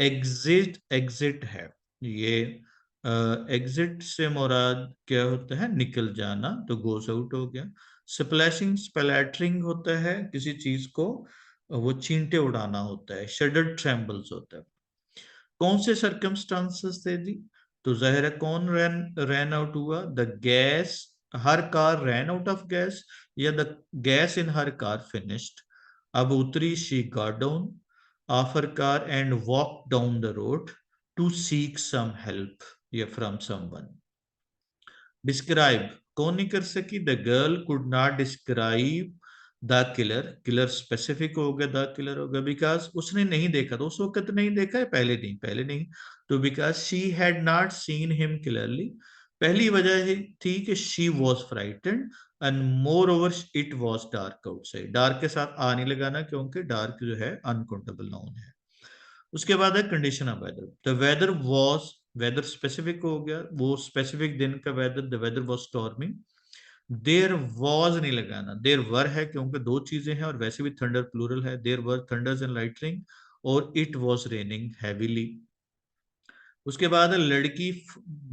एग्जिट, एग्जिट है ये। एग्जिट से मुराद क्या होता है? निकल जाना, तो गोस आउट हो गया। स्प्लैशिंग, स्प्लैटरिंग होता है किसी चीज को, वो छींटे उड़ाना होता है। शडर, ट्रेम्बल्स होता है। कौन से सर्कमस्टांसेस थे जी? तो जाहिर है कौन रैन आउट हुआ? The gas, her car ran out of gas, या the gas in her car finished. अब उतरी, she got down off her car and walk down the road to seek some help, या from someone. Describe, कौन नहीं कर सकी? The girl could not describe the killer. Killer specific हो गया, the killer हो गया, बिकॉज उसने नहीं देखा। तो उस वक्त नहीं देखा है, पहले नहीं, पहले नहीं। तो because she had not seen him clearly. पहली वजह थी कि she was frightened, and more over it was dark outside. Dark के साथ आ नहीं लगाना, क्योंकि डार्क जो है अनकाउंटेबल नाउन है। उसके बाद है condition of weather. The weather was, weather specific हो गया, वो स्पेसिफिक दिन का weather. The weather was stormy. There was नहीं लगाना, देर वर है, क्योंकि दो चीजें हैं, और वैसे भी थंडर प्लूरल है। देर वर थंडर्स एंड लाइटनिंग। और इट वॉज रेनिंग हैवीली। उसके बाद लड़की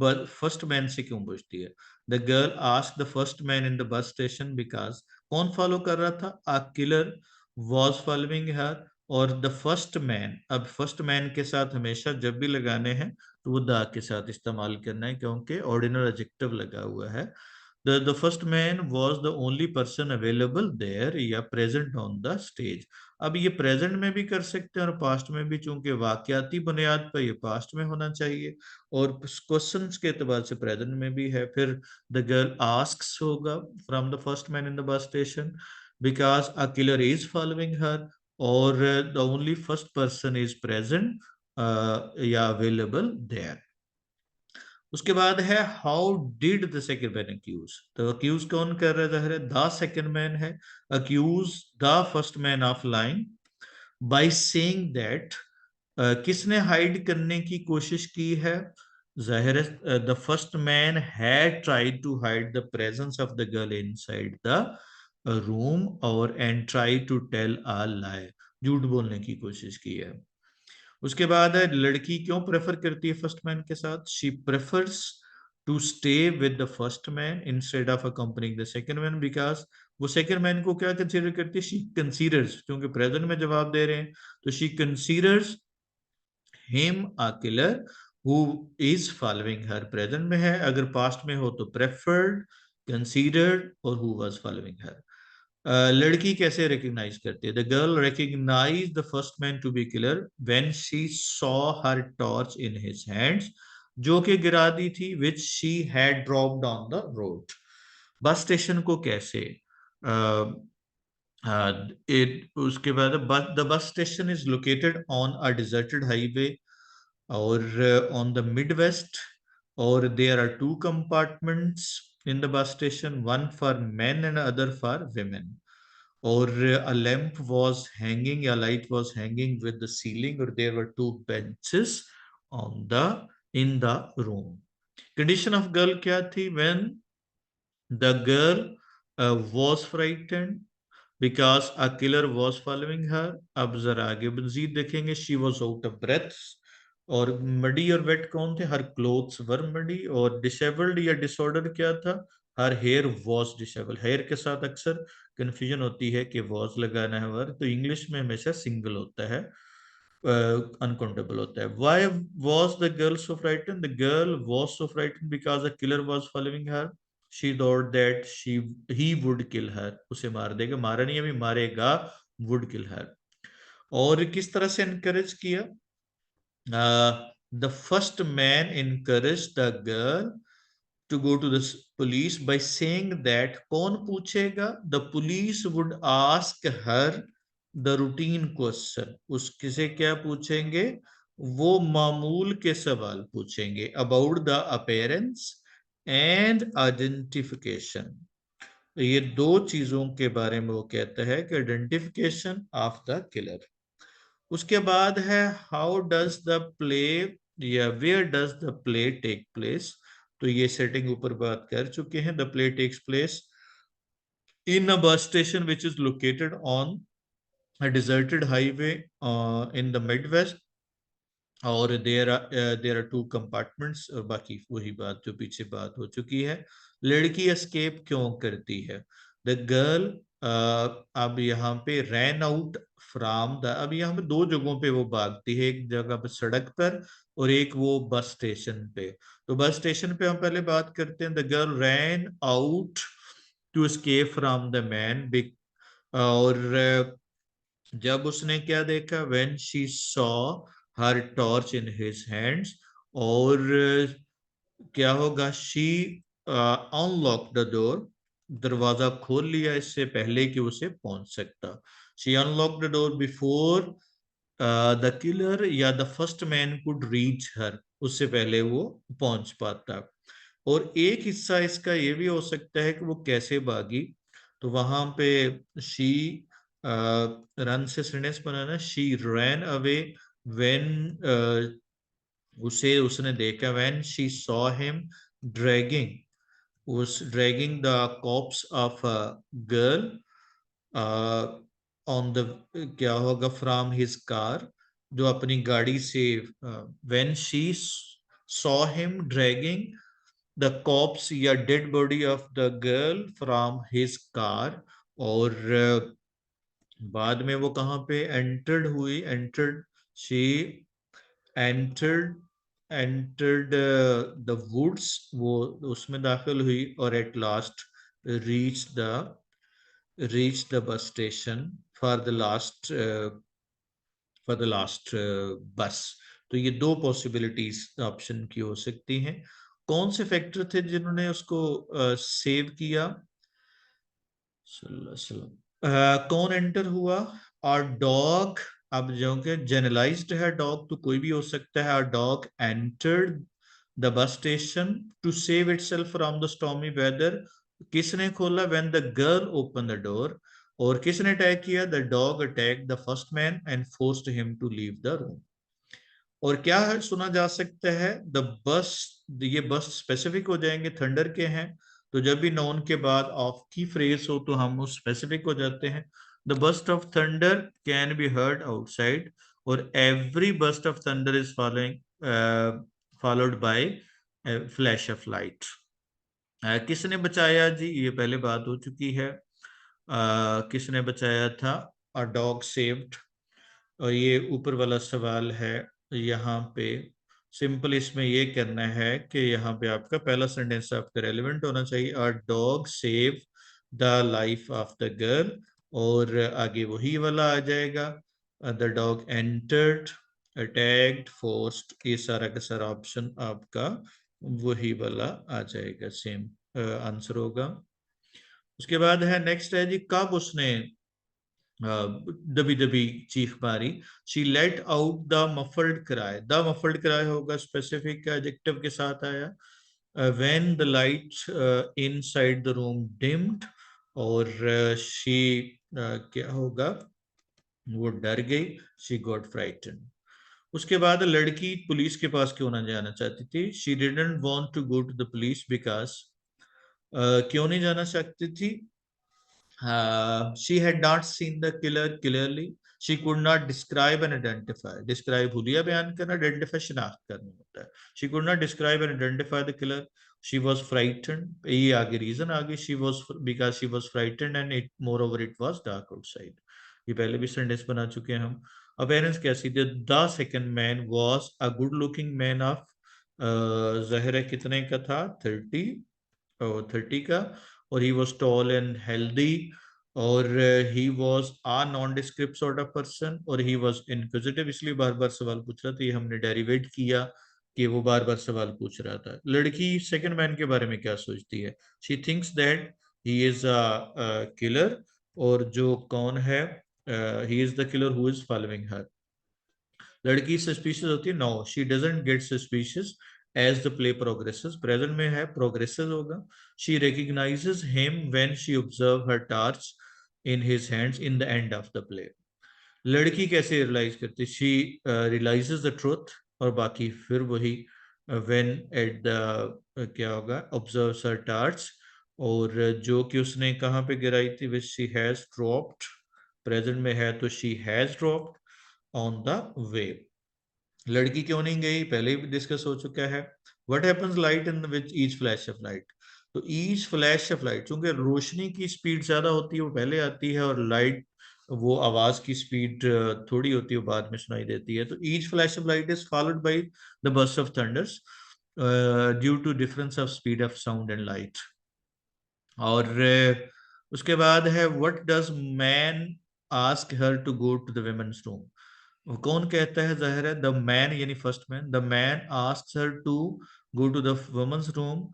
फर्स्ट मैन से क्यों पूछती है? The girl asked the first man in the bus station because, कौन फॉलो कर रहा था? A killer was following her. और द फर्स्ट मैन, अब फर्स्ट मैन के साथ हमेशा जब भी लगाने हैं तो वो द के साथ इस्तेमाल करना है, क्योंकि ऑर्डिनल एडजेक्टिव लगा हुआ है। The first man was the only person available there, या प्रेजेंट ऑन द स्टेज। अब ये प्रेजेंट में भी कर सकते हैं और पास्ट में भी, चूंकि वाकयाती बुनियाद पर ये पास्ट में होना चाहिए, और क्वेश्चन के एतबार से प्रेजेंट में भी है। फिर द गर्ल आस्क्स होगा from the first man in the bus station because a killer is following her, और the only first person is present या अवेलेबल देयर। उसके बाद है how did the second man accuse. तो accuse कौन कर रहा है? द सेकंड मैन है। Accuse the first man of line by saying that, किसने हाइड करने की कोशिश की है? जाहिर है the first man had tried to hide the presence of the girl inside the room, और and try to tell a lie, झूठ बोलने की कोशिश की है। उसके बाद है लड़की क्यों प्रेफर करती है फर्स्ट मैन के साथ? She prefers to stay with the first man instead of accompanying the second man because, वो सेकंड मैन को क्या कंसीडर करती है? शी कंसीडर्स, क्योंकि प्रेजेंट में जवाब दे रहे हैं, तो she considers him a killer who is following her. Present में है, अगर पास्ट में हो तो प्रेफर्ड, कंसीडर्ड और हु वाज फॉलोइंग हर। लड़की कैसे रिकग्नाइज करती है? The girl recognise the first man to be killer when she saw her torch in his hands, जो कि गिरा दी थी, which she had dropped on the road. Bus station को कैसे उसके बाद the bus station is located on a deserted highway, or on the Midwest, or there are two compartments in the bus station, one for men and other for women. Or a lamp was hanging, a light was hanging with the ceiling, or there were two benches on the in the room. Condition of girl क्या थी? When the girl was frightened because a killer was following her. अब जरा आगे मजीद देखेंगे। she was out of breath, और muddy और wet कौन थे? Her clothes were muddy. और डिसेबल्ड या डिसऑर्डर क्या था? Her hair was disabled. Hair के साथ अक्सर कंफ्यूजन होती है कि वॉज लगाना है वर, तो इंग्लिश में हमेशा सिंगल होता है। अनकाउंटेबल होता है। Why was the girl so frightened? The girl was so frightened because a killer was following her. She thought that he would kill her. उसे मार देगा, मारा नहीं अभी, मारेगा, would kill her. और किस तरह से encourage किया? The first man encouraged the girl to go to the police by saying that कौन पूछेगा? The police would ask her the routine question. उसके से क्या पूछेंगे? वो मामूल के सवाल पूछेंगे about the appearance and identification. ये दो चीजों के बारे में वो कहता है कि आइडेंटिफिकेशन ऑफ द किलर। उसके बाद है हाउ डज द प्ले या where does the play take place. तो ये सेटिंग ऊपर बात कर चुके हैं। The play takes place in a bus station which is located on a deserted highway in the Midwest, और देयर आर टू कंपार्टमेंट्स, और बाकी वही बात जो पीछे बात हो चुकी है। लड़की एस्केप क्यों करती है? द गर्ल, अब यहाँ पे रैन आउट फ्रॉम द, अब यहाँ पे दो जगहों पे वो भागती है, एक जगह पे सड़क पर और एक वो बस स्टेशन पे। तो बस स्टेशन पे हम पहले बात करते हैं। The girl ran out to escape from the man, और जब उसने क्या देखा, when she saw her torch in his hands, और क्या होगा, शी अनलॉक द डोर, दरवाजा खोल लिया इससे पहले कि उसे पहुंच सकता। She unlock the door before the killer या the first man could reach her, उससे पहले वो पहुंच पाता। और एक हिस्सा इसका ये भी हो सकता है कि वो कैसे भागी। तो वहां पे शी, रन से sentence banana, she ran away when, उसे उसने देखा, when she saw him dragging, was dragging the corpse of a girl on the, क्या होगा, from his car, जो अपनी गाड़ी से, when she saw him dragging the corpse या dead body of the girl from his car, और बाद में वो कहाँ पे entered हुई, entered, she entered entered the woods, वो उसमें दाखिल हुई, और at last reached the bus station for the last bus। तो ये दो पॉसिबिलिटीज ऑप्शन की हो सकती हैं। कौन से फैक्टर थे जिन्होंने उसको सेव किया? कौन एंटर हुआ? और डॉग, अब जो कि जनरलाइज्ड है, डॉग तो कोई भी हो सकता है। और dog entered the bus station to save itself from the stormy weather. किसने खोला? When the girl open the door. और किसने अटैक किया? The dog attack the first man and forced him to leave the room. और क्या है सुना जा सकता है? द बस, ये बस स्पेसिफिक हो जाएंगे, थंडर के हैं। तो जब भी नॉन के बाद ऑफ की फ्रेज हो तो हम उस स्पेसिफिक हो जाते हैं। The burst of thunder can be heard outside, और every burst of thunder is followed by flash of light. किसने बचाया जी? ये पहले बात हो चुकी है। किसने बचाया था? A dog saved. और ये ऊपर वाला सवाल है, यहाँ पे सिंपल इसमें ये करना है कि यहाँ पे आपका पहला सेंटेंस आपका रेलेवेंट होना चाहिए। A dog save the life of the girl, और आगे वही वाला आ जाएगा। The dog entered, attacked, forced, ये सारा का सारा ऑप्शन आपका वही वाला आ जाएगा, सेम आंसर होगा। उसके बाद है नेक्स्ट है जी, कब उसने दबी दबी चीख मारी? She let out the muffled cry. The muffled cry होगा स्पेसिफिक एडजेक्टिव के साथ आया। When the light inside the room deemed, और शी क्या होगा, वो डर गई, शी गॉट फ्राइटन। उसके बाद लड़की पुलिस के पास क्यों ना जाना चाहती थी? She didn't want to go to the police because, क्यों नहीं जाना चाहती थी? She had not seen the killer clearly. She could not describe and identify. Describe हुलिया बयान करना, identify शिनाख्त करना होता है। She could not describe and identify the killer. She was frightened. ये आगे reason आगे, she was, because she was frightened and it moreover it was dark outside. ये पहले भी सेंटेंस बना चुके हैं हम। अपेयरेंस कैसी थी? The second man was a good looking man of, ज़ाहिर है कितने का था, 30, 30 का, और he was tall and healthy, और he was a nondescript sort of person, और ही वॉज इंक्विजिटिव, इसलिए बार बार सवाल पूछ रहा था। ये हमने डेरिवेट किया कि वो बार बार सवाल पूछ रहा था। लड़की सेकंड मैन के बारे में क्या सोचती है? She thinks that he is a killer, और जो कौन है, he is the killer who is following her. लड़की सस्पिशियस होती है? No, she doesn't get suspicious as the play progresses. Present में है, प्रोग्रेसेस होगा। She recognises him when she observe her torch in his hands in the end of the play. लड़की कैसे realise करती? She realises the truth, और बाकी फिर वही व्हेन एट द क्या होगा, ऑब्जर्व हर टार्च, और जो कि उसने कहाँ पे गिराई थी, which she has dropped. Present में है तो she has dropped on the way. लड़की क्यों नहीं गई, पहले ही डिस्कस हो चुका है। What happens light in which each flash of light? तो ईच फ्लैश ऑफ लाइट, चूंकि रोशनी की स्पीड ज्यादा होती है वो पहले आती है, और लाइट वो आवाज की स्पीड थोड़ी होती है, वो बाद में सुनाई देती है। तो each flash of light is followed by the burst of thunders due to difference of speed of sound and light. और उसके बाद है what does man ask her to go to the women's room? कौन कहता है, जाहिर है the man, यानी first man, the man asks her to go to the women's room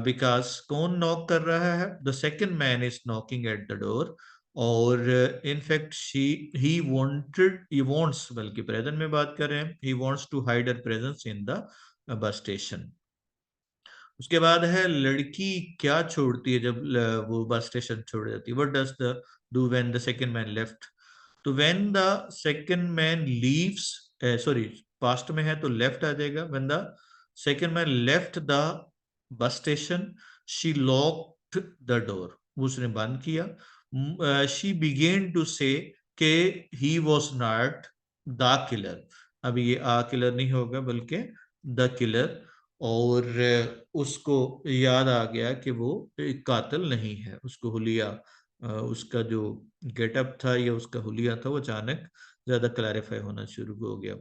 because कौन नॉक कर रहा है? The second man is knocking at the door, और in fact she he wanted, he wants, बल्कि प्रेजेंट में बात कर रहे हैं, he wants to hide her presence in the bus station. उसके बाद है लड़की क्या छोड़ती है जब वो बस स्टेशन छोड़ जाती है? What does the do when the second man left? तो when the second man leaves, sorry past में है तो लेफ्ट आ जाएगा। When the second man left the bus station, she locked the door, उसने बंद किया। शी बिगेन टू से के he was not the killer. अभी ये आ किलर नहीं होगा बल्कि द किलर, और उसको याद आ गया कि वो एक कातिल नहीं है। उसको हुलिया, उसका जो गेटअप था या उसका हुलिया था, वो अचानक ज्यादा क्लैरिफाई होना शुरू हो गया।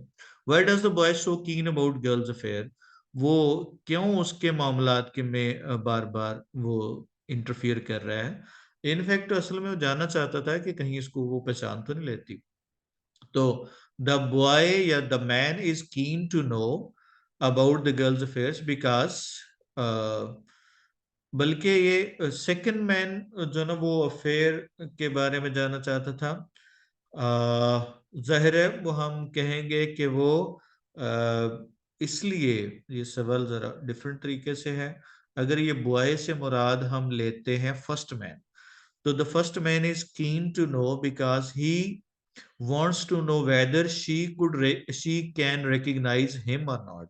Why does the boy so कीन अबाउट गर्ल्स अफेयर? वो क्यों उसके मामलात के में बार बार वो इंटरफियर कर रहा है? इनफैक्ट असल में वो जानना चाहता था कि कहीं इसको वो पहचान तो नहीं लेती। तो द बॉय या the man is keen to know about the girl's affairs because, बल्कि ये सेकंड मैन जो ना वो अफेयर के बारे में जानना चाहता था। जाहिर है वो हम कहेंगे कि वो इसलिए, ये सवाल जरा डिफरेंट तरीके से है। अगर ये बॉय से मुराद हम लेते हैं फर्स्ट मैन, तो the first man is keen to know because he wants to know whether she can recognize him or not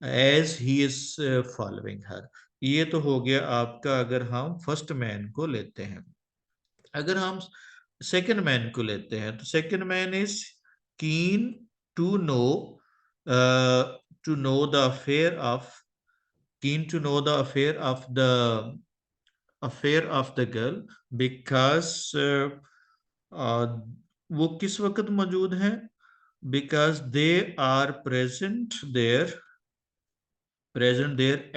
as he is following her। ये तो हो गया आपका अगर हम फर्स्ट मैन को लेते हैं। अगर हम सेकंड मैन को लेते हैं तो second man is keen to know to know the affair of, keen to know the affair of the girl because वो किस वक्त मौजूद हैं? Because they are present there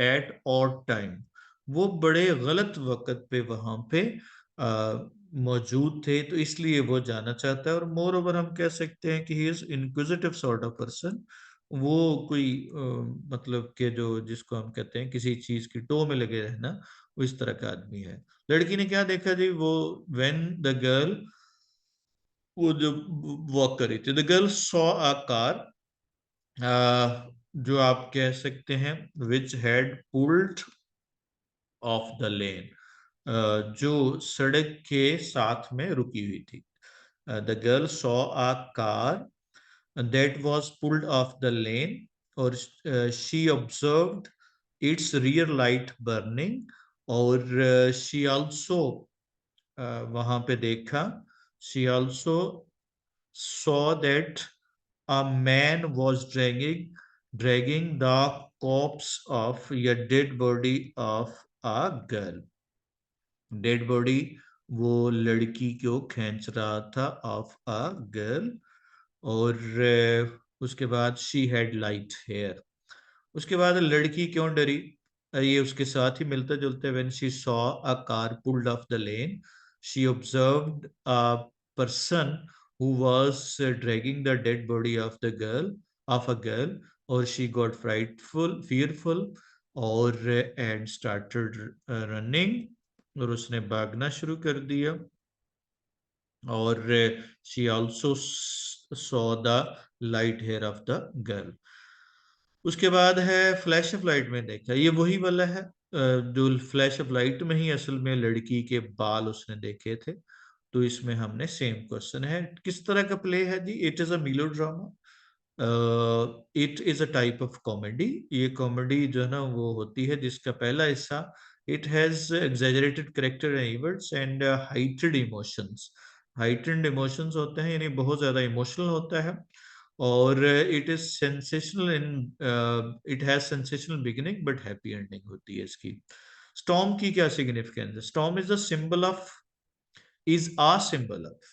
at odd time. वो बड़े गलत वक्त पे वहां पे मौजूद थे, तो इसलिए वो जाना चाहता है। और मोर ओवर हम कह सकते हैं कि he is inquisitive sort of person. वो कोई मतलब के जो जिसको हम कहते हैं किसी चीज की टो में लगे रहना, वो इस तरह का आदमी है। लड़की ने क्या देखा जी? वो व्हेन द गर्ल, वो जो वॉक कर रही थी, the girl saw a car, जो आप कह सकते हैं which had pulled off the lane, जो सड़क के साथ में रुकी हुई थी। The girl saw a car that was pulled off the lane, और she observed its rear light burning, और शी आल्सो वहां पे देखा, she also saw that a man was dragging the corpse of a dead body of a girl। Dead body वो लड़की को खींच रहा था, ऑफ अ गर्ल। और उसके बाद शी हैड लाइट हेयर। उसके बाद लड़की क्यों डरी, ये उसके साथ ही मिलता जुलता है। When she saw a car pulled off the lane, she observed a person who was dragging the dead body of a girl, और शी गॉट फ्राइटफुल fearful, और एंड स्टार्टेड रनिंग, और उसने भागना शुरू कर दिया। और she also saw the light hair of the girl. उसके बाद है फ्लैश ऑफ लाइट में देखा, ये वही वाला है जो फ्लैश ऑफ लाइट में ही असल में लड़की के बाल उसने देखे थे। तो इसमें हमने सेम क्वेश्चन है, किस तरह का प्ले है जी। इट इज अ मीलो drama, it is a type of comedy. ये कॉमेडी जो है ना वो होती है जिसका पहला हिस्सा, it has exaggerated character and events and heighted emotions. Heightened emotions होते हैं, यानी बहुत ज्यादा इमोशनल होता है। और it is sensational in, it has sensational beginning but happy ending होती है इसकी। स्टॉर्म की क्या सिग्निफिकेंस है? Storm is the symbol of, is a symbol of,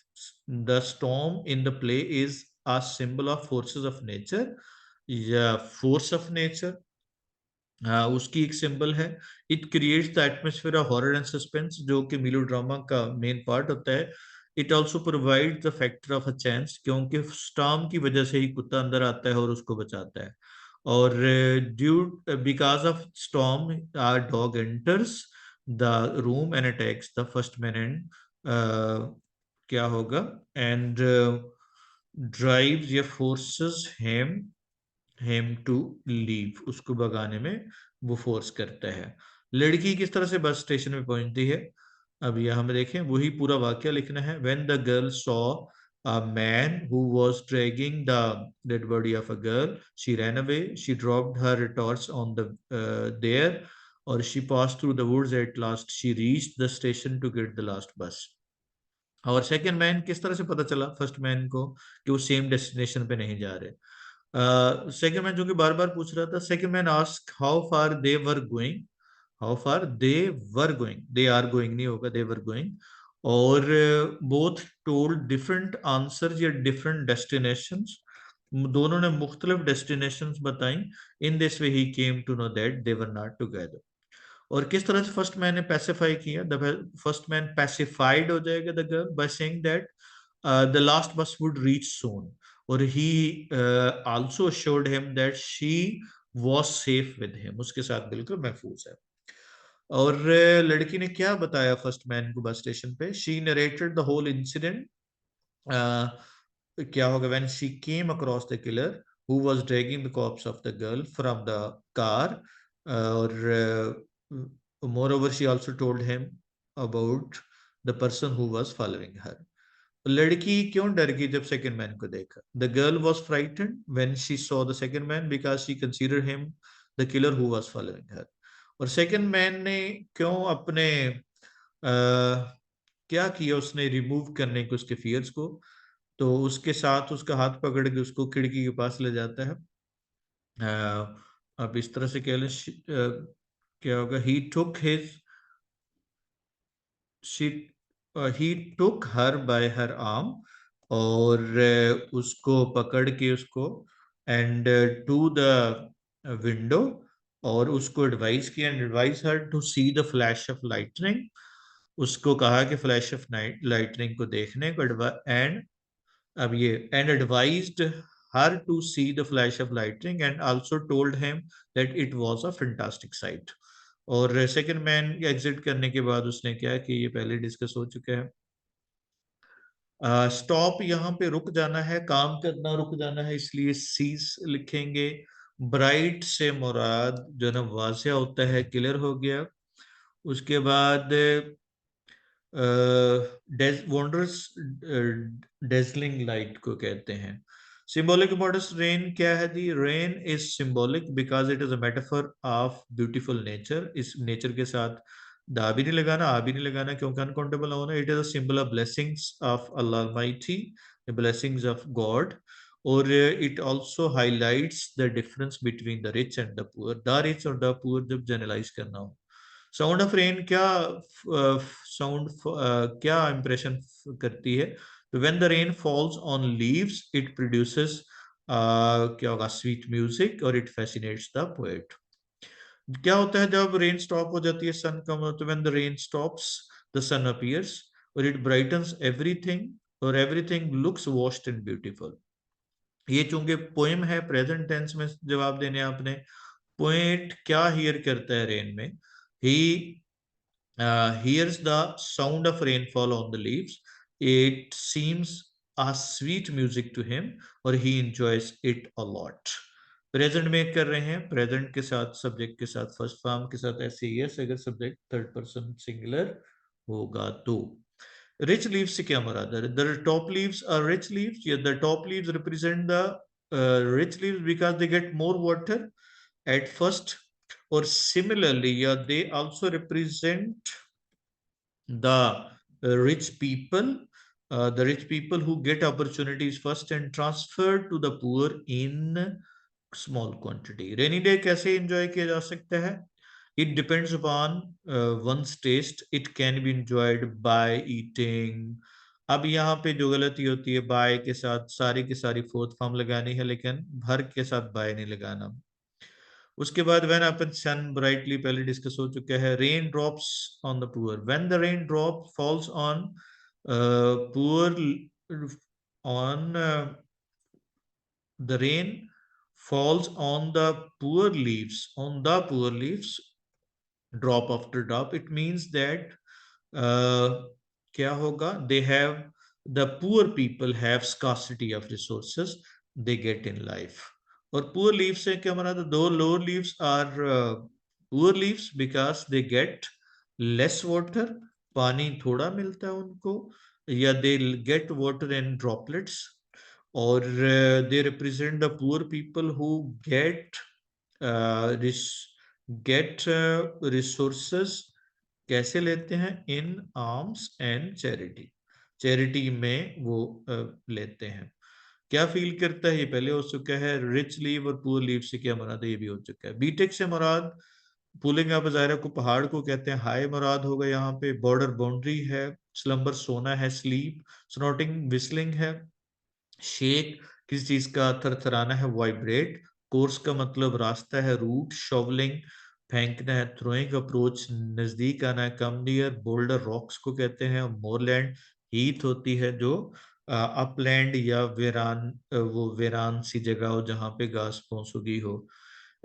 the storm in the play is a symbol of forces of nature, या force of nature, उसकी एक symbol है। It creates the atmosphere of horror and suspense, जो कि मिलो drama का main part होता है। It also provide the factor of a chance, क्योंकि स्टॉर्म की वजह से ही कुत्ता अंदर आता है और उसको बचाता है। और due because of storm are dog enters the room and attacks the first man and क्या होगा, एंड ड्राइव्स या फोर्सेस हिम टू लीव, उसको भगाने में वो फोर्स करता है। लड़की किस तरह से बस स्टेशन में पहुंचती है, अब यह हम देखें, वही पूरा वाक्य लिखना है। When the girl saw a man who was dragging the dead body of a girl, she ran away, she dropped her torch on the there, or she passed through the woods, at last she reached the station to get the last bus। और second man किस तरह से पता चला first man को कि वो same destination पे नहीं जा रहे। सेकंड मैन जो कि बार बार पूछ रहा था, second man ask how far they were going, how far they were going, they are going नहीं होगा, दे वर गोइंग। और बोथ टोल्ड डिफरेंट आंसर या डिफरेंट डेस्टिनेशंस, दोनों ने मुख्तलिफ डेस्टिनेशंस बताई। In this way he came to know that they were not together. और किस तरह से फर्स्ट मैन ने पैसिफाई किया, द फर्स्ट मैन पैसिफाइड हो जाएगा the girl by saying that the last बस वुड रीच सून, और ही also assured him that she was safe with him, उसके साथ बिल्कुल महफूज है। और लड़की ने क्या बताया फर्स्ट मैन को बस स्टेशन पे, she narrated the whole incident. क्या होगा, when she came across the killer who was dragging the corpse of the girl from the car, और moreover she also told him about the person who was following her। लड़की क्यों डर गई जब second man को देखा? The girl was frightened when she saw the second man because she considered him the killer who was following her. और second man ने क्यों अपने क्या किया, उसने रिमूव करने को उसके फियर्स को, तो उसके साथ उसका हाथ पकड़ के उसको खिड़की के पास ले जाता है। अब इस तरह से कह लें, क्या होगा, she he took her by her arm, और उसको पकड़ के उसको एंड टू द विंडो, और उसको एडवाइस किया, and advice her to see the flash of lightning, उसको कहा कि फ्लैश ऑफ लाइटनिंग को देखने को, एंड अब ये and advised her to see the flash of lightning and also told him that it was a fantastic sight. और second man exit करने के बाद उसने क्या कि ये पहले डिस्कस हो चुका है। स्टॉप यहाँ पे रुक जाना है, काम करना रुक जाना है, इसलिए सीज लिखेंगे। ब्राइट से मुराद जो ना वाजिया होता है, क्लियर हो गया। उसके बाद वंडरस डेजलिंग लाइट को कहते हैं। सिंबॉलिक इम्पोर्टेंस रेन क्या है जी? Rain is symbolic because it is a metaphor of beautiful nature. इस नेचर के साथ दा भी नहीं लगाना, आ भी नहीं लगाना, क्योंकि अनकाउंटेबल होना। It is a symbol of blessings of Allah almighty, the blessings of God. और it also highlights the difference between the rich and the poor, the rich और द पुअर जब जनरलाइज करना हो। साउंड ऑफ रेन क्या sound क्या impression करती है? तो when the rain falls on leaves, it produces क्या होगा, sweet music, और it fascinates the poet. क्या होता है जब रेन स्टॉप हो जाती है, सन कम होता है, when the rain stops, the sun appears, और it brightens everything, और everything looks washed and beautiful. ये चूंकि पोएम है, प्रेजेंट टेंस में जवाब देने आपने। पोएट क्या हियर करता है रेन में? ही hears the sound of rainfall on the leaves. It seems a sweet music to him, और he enjoys it a lot. Present में कर रहे हैं, प्रेजेंट के साथ सब्जेक्ट के साथ फर्स्ट फॉर्म के साथ ऐसे ही है, अगर सब्जेक्ट थर्ड पर्सन सिंगुलर होगा तो। रिच लीव्स से क्या मुराद है? The top leaves are rich leaves, या the top leaves represent the rich leaves because they get more water at first, or similarly, yeah, they also represent the rich people who get opportunities first and transfer to the poor in small quantity. Rainy day कैसे enjoy किया जा सकता है? It depends upon one's taste. It can be enjoyed by eating. अब यहाँ पे जो गलती होती है, बाय के साथ सारी की सारी फोर्थ फॉर्म लगानी है, लेकिन भर के साथ बाय नहीं लगाना। उसके बाद व्हेन अपन सन ब्राइटली पहले डिस्कस हो चुका है। Rain drops on the poor, when the rain drop falls on poor, on the rain falls on the poor leaves, drop after drop, it means that क्या होगा, they have, the poor people have scarcity of resources they get in life. और poor leaves से क्या मना था? दो lower leaves are poor leaves because they get less water, पानी थोड़ा मिलता है उनको, या they get water in droplets, or they represent the poor people who get resources कैसे लेते हैं? In arms and charity, charity में वो लेते हैं। क्या फील करता है? ये पहले हो चुका है। रिच लीव और पुअर लीव से क्या मुराद है? ये भी हो चुका है। बीटेक से मुराद पुलिंग अप जायरा को पहाड़ को कहते हैं, हाई मुराद होगा यहाँ पे। बॉर्डर बाउंड्री है, स्लम्बर सोना है, स्लीप स्नॉटिंग विस्लिंग है, शेक किसी चीज का थरथराना है, वाइब्रेट। कोर्स का मतलब रास्ता है, रूट। शॉवलिंग फेंकना है, थ्रोइंग। अप्रोच नजदीक आना है, कम नियर। बोल्डर रॉक्स को कहते हैं। मोरलैंड हीथ होती है जो अपलैंड या वेरान, वो वेरान सी जगह हो जहां पे घास फूस उगी हो।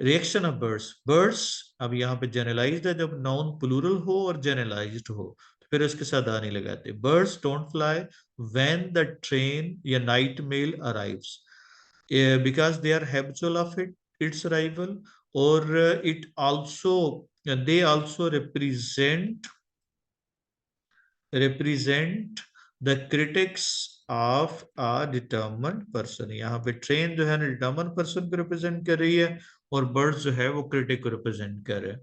रिएक्शन ऑफ बर्ड्स, बर्ड्स अब यहाँ पे जनरलाइज्ड है, जब नाउन प्लूरल हो और जनरलाइज्ड हो तो फिर उसके साथ आ नहीं लगाते। Birds don't fly when the train या night mail arrives, because they are habitual of its arrival, or it also they also represent the critics of a determined person. यहाँ पे ट्रेन जो है ना डिटर्मिन पर्सन को represent कर रही है, और बर्ड्स जो है वो क्रिटिक को रिप्रेजेंट कर रहे हैं।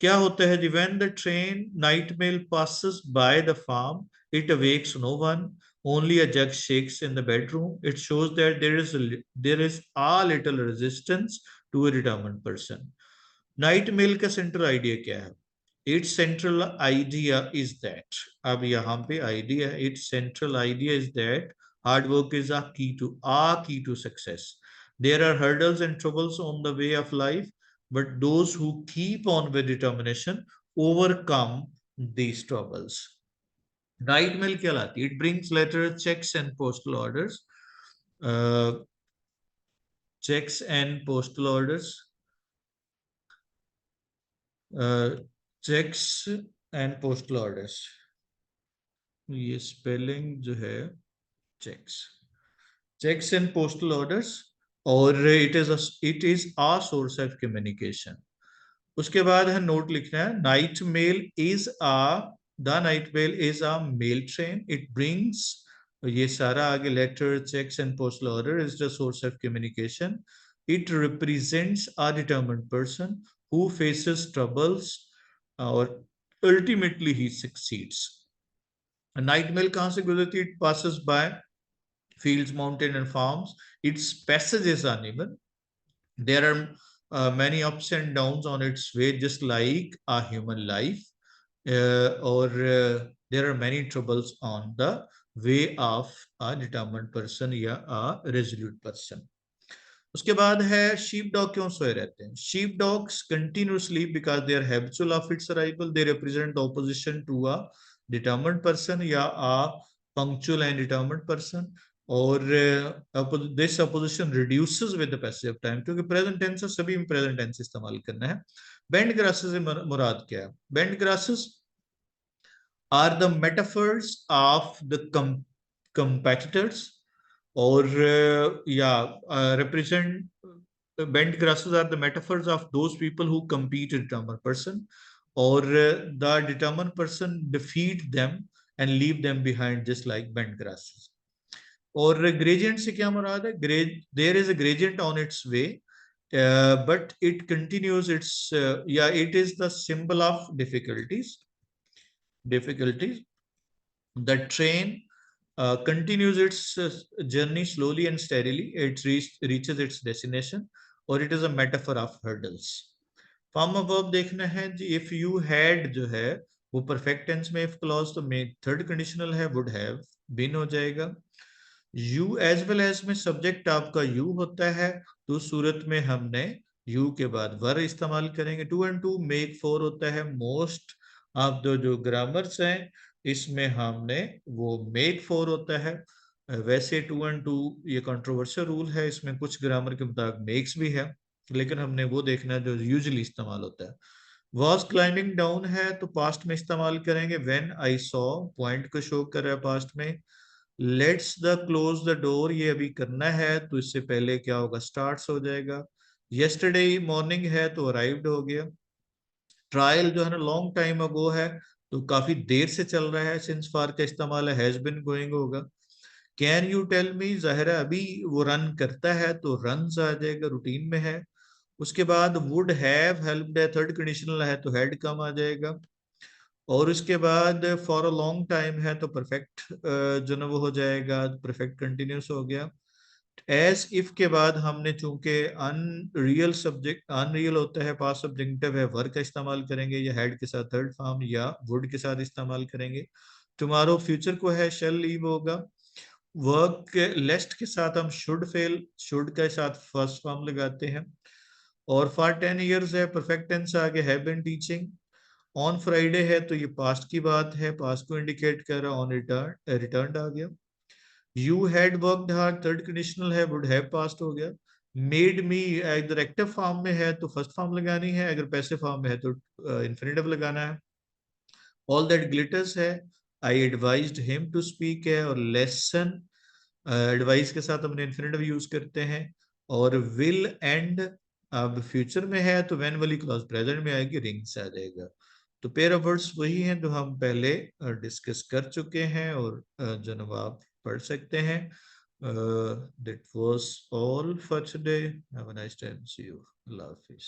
क्या होता है जी? when the train night mail passes by the farm, it awakes no one, only a jug shakes in the bedroom. It shows that there is a little resistance to a determined person. Night mail का central idea क्या है? Its central idea is that, अब यहाँ पे idea, its central idea is that hard work is a key to success. There are hurdles and troubles on the way of life, but those who keep on with determination overcome these troubles. Night mail क्या लाती है? It brings letters, checks and postal orders. Checks and postal orders. Cheques and postal orders, ये spelling जो है cheques, cheques and postal orders, और it is a source of communication. उसके बाद है नोट लिखना है, night mail is the night mail is a mail train, it brings, ये सारा आगे letter, cheques and postal order is the source of communication. It represents a determined person who faces troubles और ultimately he succeeds. Night mail कहां से गुजरती है? It passes by fields, mountain and farms. Its passage is uneven. There are many ups and downs on its way, just like a human life. Or there are many troubles on the way of a determined person या अ resolute person. उसके बाद है sheep dog क्यों सोए रहते हैं। Sheep dogs continue sleep because they are habitual of its arrival, they represent opposition to a determined person या a punctual and determined person. और this opposition reduces with the passage of time, क्योंकि present tense है, सभी में present tense इस्तेमाल करना है। Bend grasses से मुराद क्या है। Bend grasses are the metaphors of the competitors, or represent bent grasses are the metaphors of those people who compete with determined person, or the determined person defeat them and leave them behind, just like bent grasses. और gradient से क्या मुराद है। there is a gradient on its way, but it continues its it is the symbol of difficulties. The train continues its journey slowly and steadily. It reaches its destination, or it is a metaphor of hurdles. Form of verb देखना है जी। If you had जो है वो perfect tense में if clause, तो मे third conditional है, would have been हो जाएगा। यू एज वेल एज में सब्जेक्ट आपका यू होता है, तो उस सूरत में हमने यू के बाद वर इस्तेमाल करेंगे। Two and two make four होता है। मोस्ट आप दो जो ग्रामर्स हैं इसमें हमने वो मेक फोर होता है। वैसे टू एंड टू ये कंट्रोवर्शियल रूल है, इसमें कुछ ग्रामर के मुताबिक मेक्स भी है, लेकिन हमने वो देखना है जो यूजुअली इस्तेमाल होता है। वॉज क्लाइंबिंग डाउन है तो पास्ट में इस्तेमाल करेंगे। व्हेन आई सॉ पॉइंट को शो कर रहा है पास्ट में। Let's the close the door ये अभी करना है, तो इससे पहले क्या होगा, स्टार्ट्स हो जाएगा। यस्टरडे मॉर्निंग है तो अराइव्ड हो गया। ट्रायल जो है ना लॉन्ग टाइम अगो है, तो काफी देर से चल रहा है, सिंस फार का इस्तेमाल है, हैज बिन गोइंग होगा। कैन यू टेल मी जाहिर है अभी वो रन करता है तो रन्स आ जाएगा, रूटीन में है। उसके बाद वुड हैव हेल्प्ड है, थर्ड कंडीशनल है तो हैड कम आ जाएगा। और उसके बाद फॉर अ लॉन्ग टाइम है तो परफेक्ट जो ना वो हो जाएगा, परफेक्ट कंटिन्यूस हो गया। एज इफ के बाद हमने चूंकि अनरियल सब्जेक्ट अनरियल होता है, पास्ट सब्जेक्टिव है, वर्क का इस्तेमाल करेंगे, या हेड के साथ थर्ड फॉर्म या वुड के साथ इस्तेमाल करेंगे। टुमारो फ्यूचर को है, शेल लीव होगा। वर्क लेस्ट के साथ हम शुड फेल, शुड के साथ फर्स्ट फॉर्म लगाते हैं। और फॉर 10 years है, परफेक्ट टेंस आगे have been teaching. On Friday है तो ये पास्ट की बात है, पास्ट को इंडिकेट कर रहा है। ऑन रिटर्न रिटर्न आ गया। You had worked hard, third conditional है, वुड हैव पास्ट हो गया। मेड मी अगर एक्टिव फॉर्म में है तो फर्स्ट फॉर्म लगानी है, अगर पैसिव फॉर्म में है तो इन्फिनेटिव लगाना है। ऑल दैट ग्लिटर्स है, आई एडवाइज्ड हिम टू स्पीक है। और लेसन एडवाइस के साथ हमने इन्फिनेटिव यूज करते हैं। और विल एंड अब फ्यूचर में है तो व्हेन वाली क्लॉज प्रेजेंट में आएगी, रिंग्स आ जाएगा। तो पेयर ऑफ वर्ड्स वही हैं जो हम पहले डिस्कस कर चुके हैं, और जनाब आप पढ़ सकते हैं। That was all for today. Have a nice time, see you, अल्लाह हाफिज।